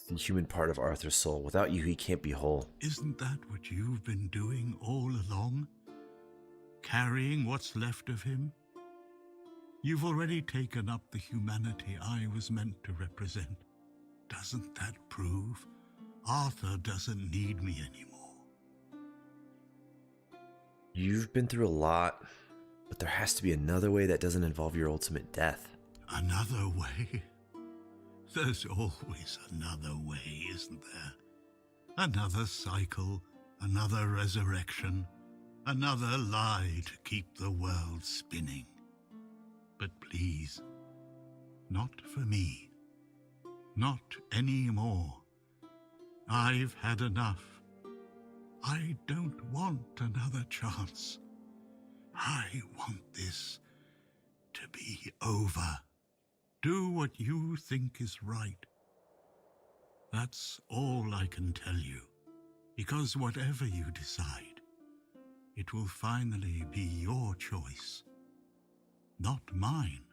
The human part of Arthur's soul. Without you, he can't be whole. Isn't that what you've been doing all along? Carrying what's left of him? You've already taken up the humanity I was meant to represent. Doesn't that prove Arthur doesn't need me anymore? You've been through a lot, but there has to be another way that doesn't involve your ultimate death. Another way? There's always another way, isn't there? Another cycle, another resurrection, another lie to keep the world spinning. But please, not for me. Not anymore. I've had enough. I don't want another chance. I want this to be over. Do what you think is right. That's all I can tell you, because whatever you decide, it will finally be your choice, not mine,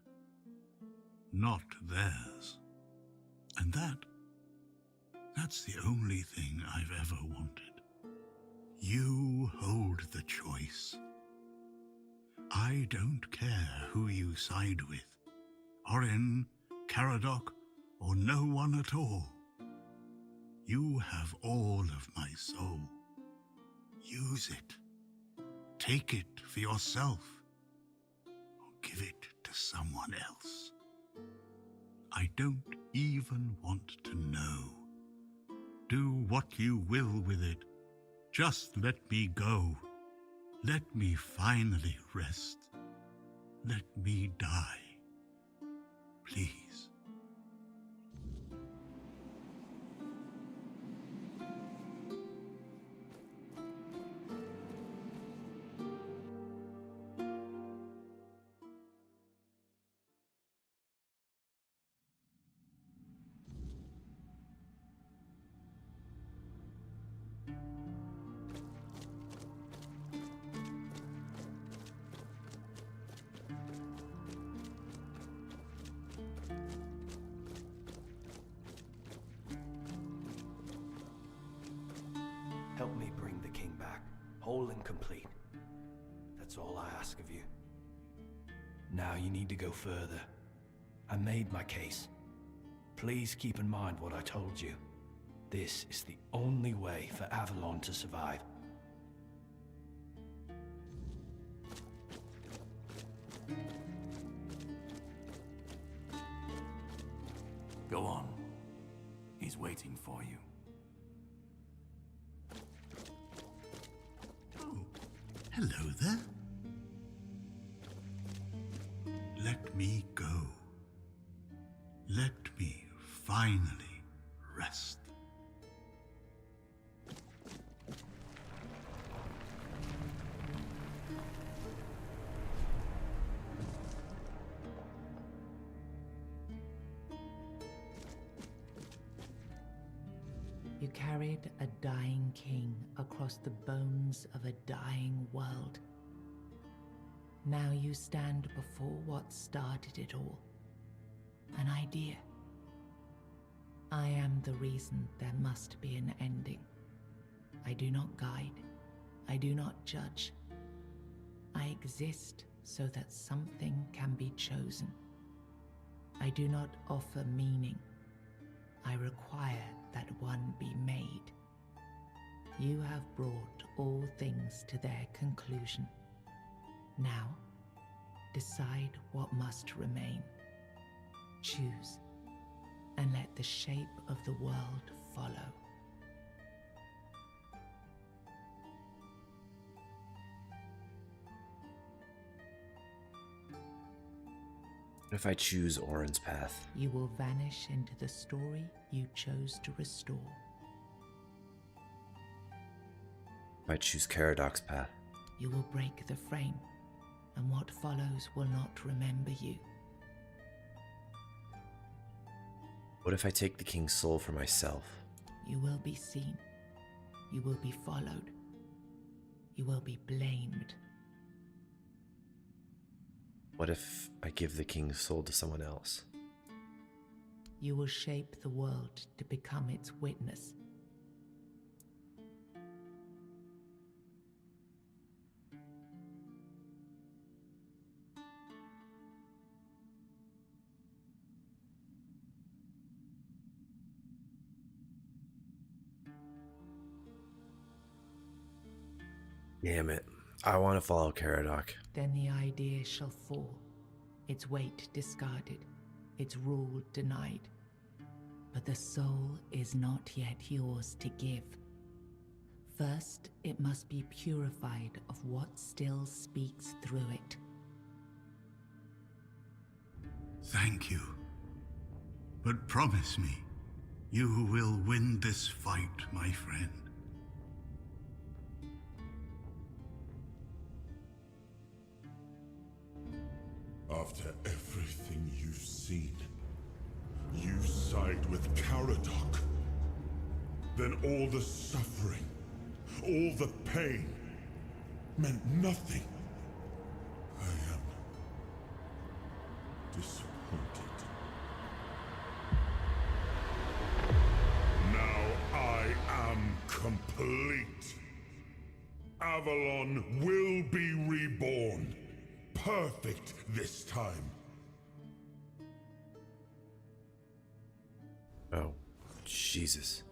not theirs. And that's the only thing I've ever wanted. You hold the choice. I don't care who you side with, Orin, Caradoc, or no one at all. You have all of my soul. Use it. Take it for yourself, or give it to someone else. I don't even want to know. Do what you will with it. Just let me go. Let me finally rest. Let me die. Please. Help me bring the king back, whole and complete. That's all I ask of you. Now you need to go further. I made my case. Please keep in mind what I told you. This is the only way for Avalon to survive. Go on. He's waiting for you. Hello there. Let me go. Let me finally rest. You carried a dying king across the bones of a dying world. Now you stand before what started it all. An idea. I am the reason there must be an ending. I do not guide. I do not judge. I exist so that something can be chosen. I do not offer meaning. I require that one be made. You have brought all things to their conclusion. Now, decide what must remain. Choose, and let the shape of the world follow. What if I choose Orin's path? You will vanish into the story you chose to restore. If I choose Caradoc's path? You will break the frame, and what follows will not remember you. What if I take the king's soul for myself? You will be seen. You will be followed. You will be blamed. What if I give the king's soul to someone else? You will shape the world to become its witness. Damn it. I want to follow Caradoc. Then the idea shall fall, its weight discarded, its rule denied. But the soul is not yet yours to give. First, it must be purified of what still speaks through it. Thank you. But promise me, you will win this fight, my friend. After everything you've seen, you side with Caradoc. Then all the suffering, all the pain, meant nothing. I am disappointed. Now I am complete. Avalon will be reborn. Perfect this time. Oh, Jesus.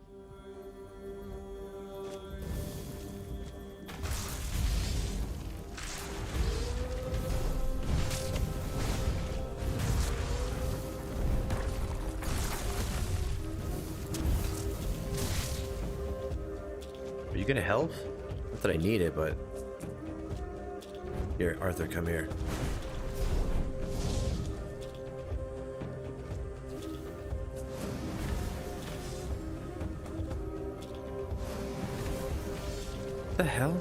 Are you gonna help? Not that I need it, but... Here, Arthur, come here. What the hell?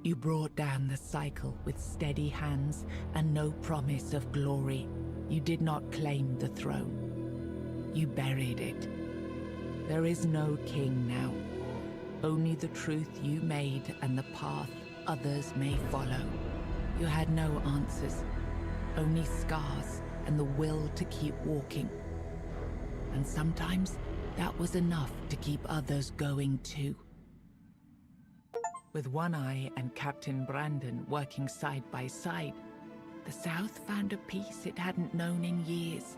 You brought down the cycle with steady hands and no promise of glory. You did not claim the throne. You buried it. There is no king now. Only the truth you made and the path others may follow. You had no answers, only scars and the will to keep walking. And sometimes that was enough to keep others going too. With One Eye and Captain Brandon working side by side, the South found a peace it hadn't known in years.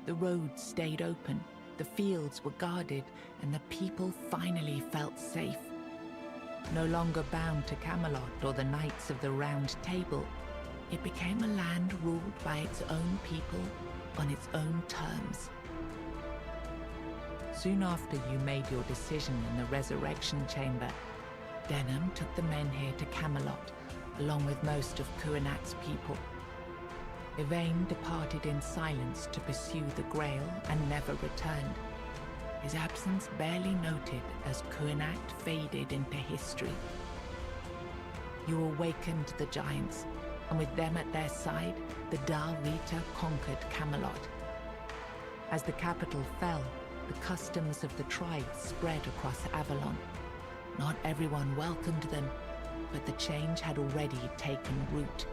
The roads stayed open, the fields were guarded, and the people finally felt safe. No longer bound to Camelot or the Knights of the Round Table, it became a land ruled by its own people on its own terms. Soon after you made your decision in the Resurrection Chamber, Denham took the men here to Camelot, along with most of Kuanak's people. Yvain departed in silence to pursue the Grail and never returned. his absence barely noted as Kuinact faded into history. You awakened the giants, and with them at their side, the Dal Riata conquered Camelot. As the capital fell, the customs of the tribes spread across Avalon. Not everyone welcomed them, but the change had already taken root.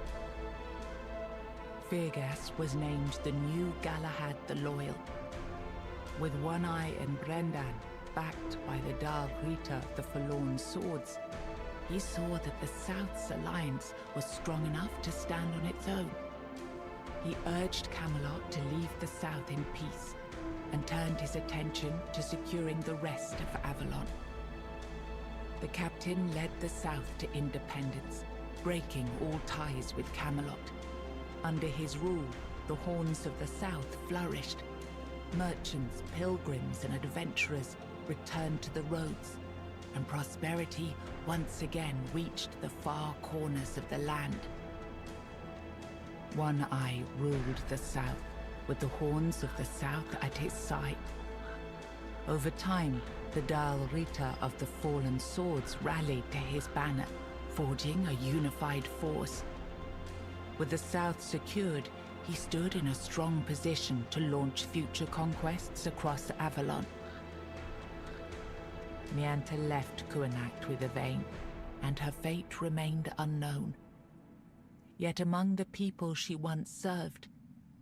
Firgas was named the new Galahad the Loyal. With One Eye and Brendan backed by the Dal Riata, the Forlorn Swords, he saw that the South's alliance was strong enough to stand on its own. He urged Camelot to leave the South in peace and turned his attention to securing the rest of Avalon. The captain led the South to independence, breaking all ties with Camelot. Under his rule, the Horns of the South flourished. Merchants, pilgrims, and adventurers returned to the roads, and prosperity once again reached the far corners of the land. One Eye ruled the South, with the Horns of the South at his side. Over time, the Dal Riata of the Fallen Swords rallied to his banner, forging a unified force. With the South secured, he stood in a strong position to launch future conquests across Avalon. Nianta left Kuinact with Yvain, and her fate remained unknown. Yet among the people she once served,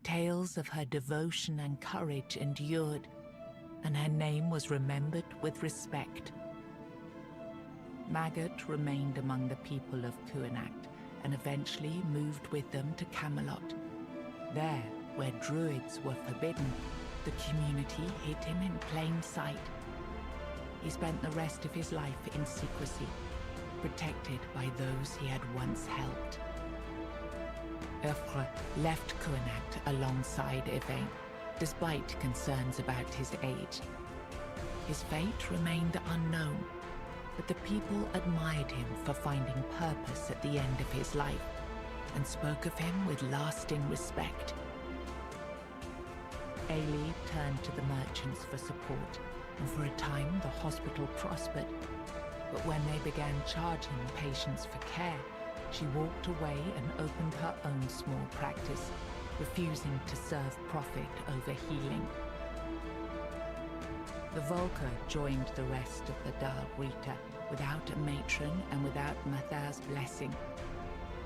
tales of her devotion and courage endured, and her name was remembered with respect. Maggot remained among the people of Kuinact, and eventually moved with them to Camelot. There, where druids were forbidden, the community hid him in plain sight. He spent the rest of his life in secrecy, protected by those he had once helped. Urfre left Kuinact alongside Yvain, despite concerns about his age. His fate remained unknown, but the people admired him for finding purpose at the end of his life, and spoke of him with lasting respect. Ailey turned to the merchants for support, and for a time the hospital prospered. But when they began charging patients for care, she walked away and opened her own small practice, refusing to serve profit over healing. The Volker joined the rest of the Dal Riata, without a matron and without Mathar's blessing.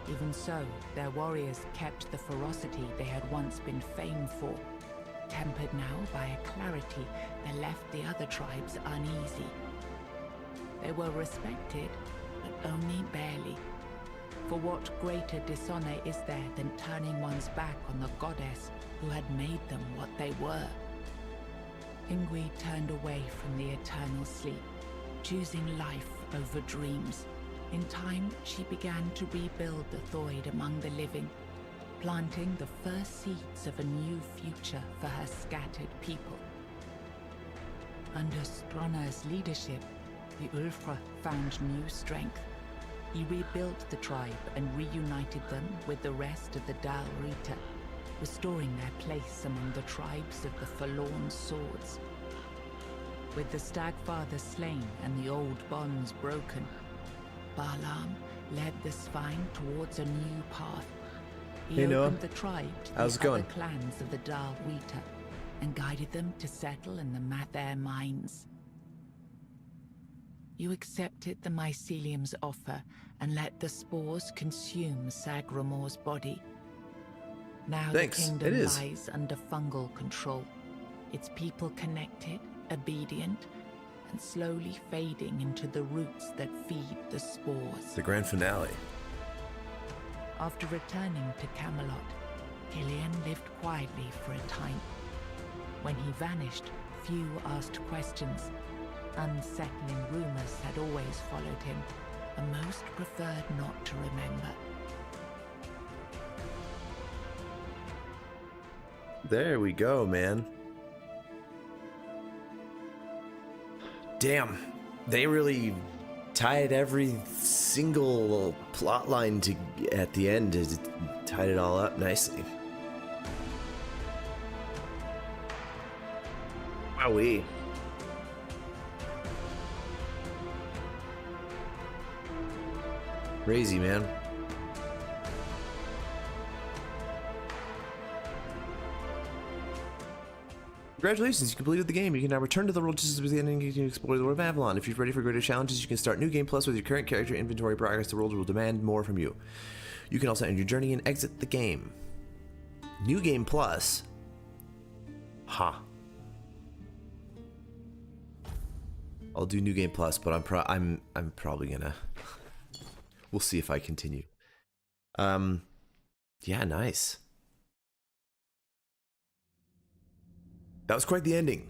Even so, their warriors kept the ferocity they had once been famed for, tempered now by a clarity that left the other tribes uneasy. They were respected, but only barely. For what greater dishonor is there than turning one's back on the goddess who had made them what they were? Ingui turned away from the eternal sleep, choosing life over dreams. In time, she began to rebuild the Thoid among the living, planting the first seeds of a new future for her scattered people. Under Stronar's leadership, the Ulfra found new strength. He rebuilt the tribe and reunited them with the rest of the Dal Riata, restoring their place among the tribes of the Forlorn Swords. With the Stagfather slain and the old bonds broken, Balaam led the Svine towards a new path. He opened the tribe to the other clans of the Dal Riata and guided them to settle in the Mather mines. You accepted the mycelium's offer and let the spores consume Sagramor's body. Now the kingdom lies under fungal control, its people connected, obedient, and slowly fading into the roots that feed the spores. The grand finale. After returning to Camelot, Killian lived quietly for a time. When he vanished, few asked questions. Unsettling rumors had always followed him, and most preferred not to remember. There we go, man. Damn, they really tied every single plot line to at the end. It tied it all up nicely. Wowee. Crazy, man. Congratulations, you completed the game. You can now return to the world just as the ending. You can explore the world of Avalon. If you're ready for greater challenges, you can start New Game Plus with your current character inventory progress. The world will demand more from you. You can also end your journey and exit the game. New Game Plus. Ha. Huh. I'll do New Game Plus, but I'm probably gonna. We'll see if I continue. Yeah, nice. That was quite the ending.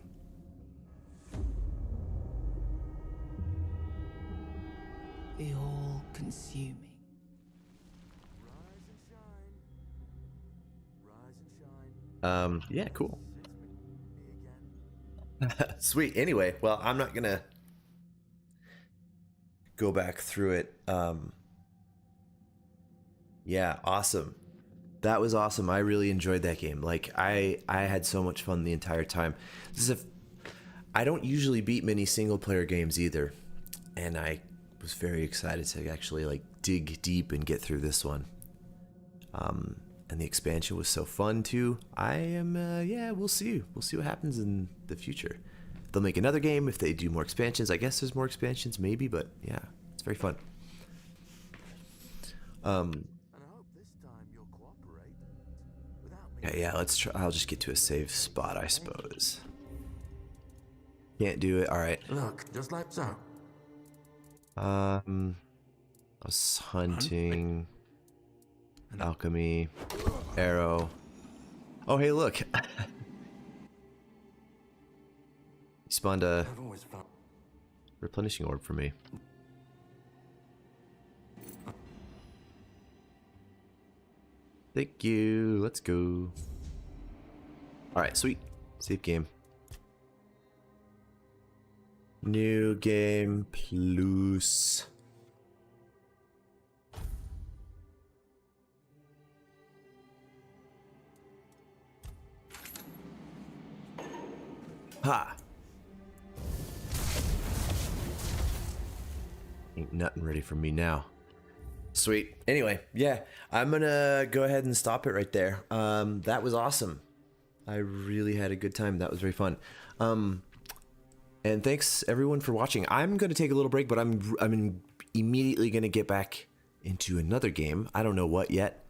The all-consuming. Yeah, cool. Sweet. Anyway, well, I'm not gonna go back through it. Yeah, awesome. That was awesome. I really enjoyed that game. Like I had so much fun the entire time. I don't usually beat many single player games either, and I was very excited to actually like dig deep and get through this one. And the expansion was so fun too. I am yeah, we'll see. We'll see what happens in the future. They'll make another game if they do more expansions. I guess there's more expansions maybe, but yeah, it's very fun. Yeah, let's try. I'll just get to a safe spot, I suppose. Can't do it. All right. Look, just like so. I was hunting, alchemy, arrow. Oh, hey, look. You spawned a replenishing orb for me. Thank you. Let's go. All right, sweet. Save game. New game plus. Ha. Ain't nothing ready for me now. Sweet. Anyway, yeah, I'm gonna go ahead and stop it right there. That was awesome. I really had a good time. That was very fun. And thanks everyone for watching. I'm gonna take a little break, but I'm immediately gonna get back into another game. I don't know what yet.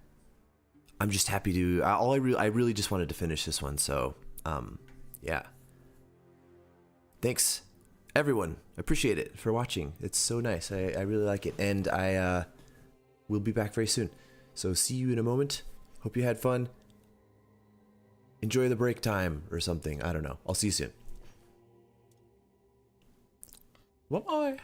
I'm just happy to. I really just wanted to finish this one. So, yeah. Thanks everyone. Appreciate it for watching. It's so nice. I really like it, and we'll be back very soon. So see you in a moment. Hope you had fun. Enjoy the break time or something. I don't know. I'll see you soon. Bye-bye.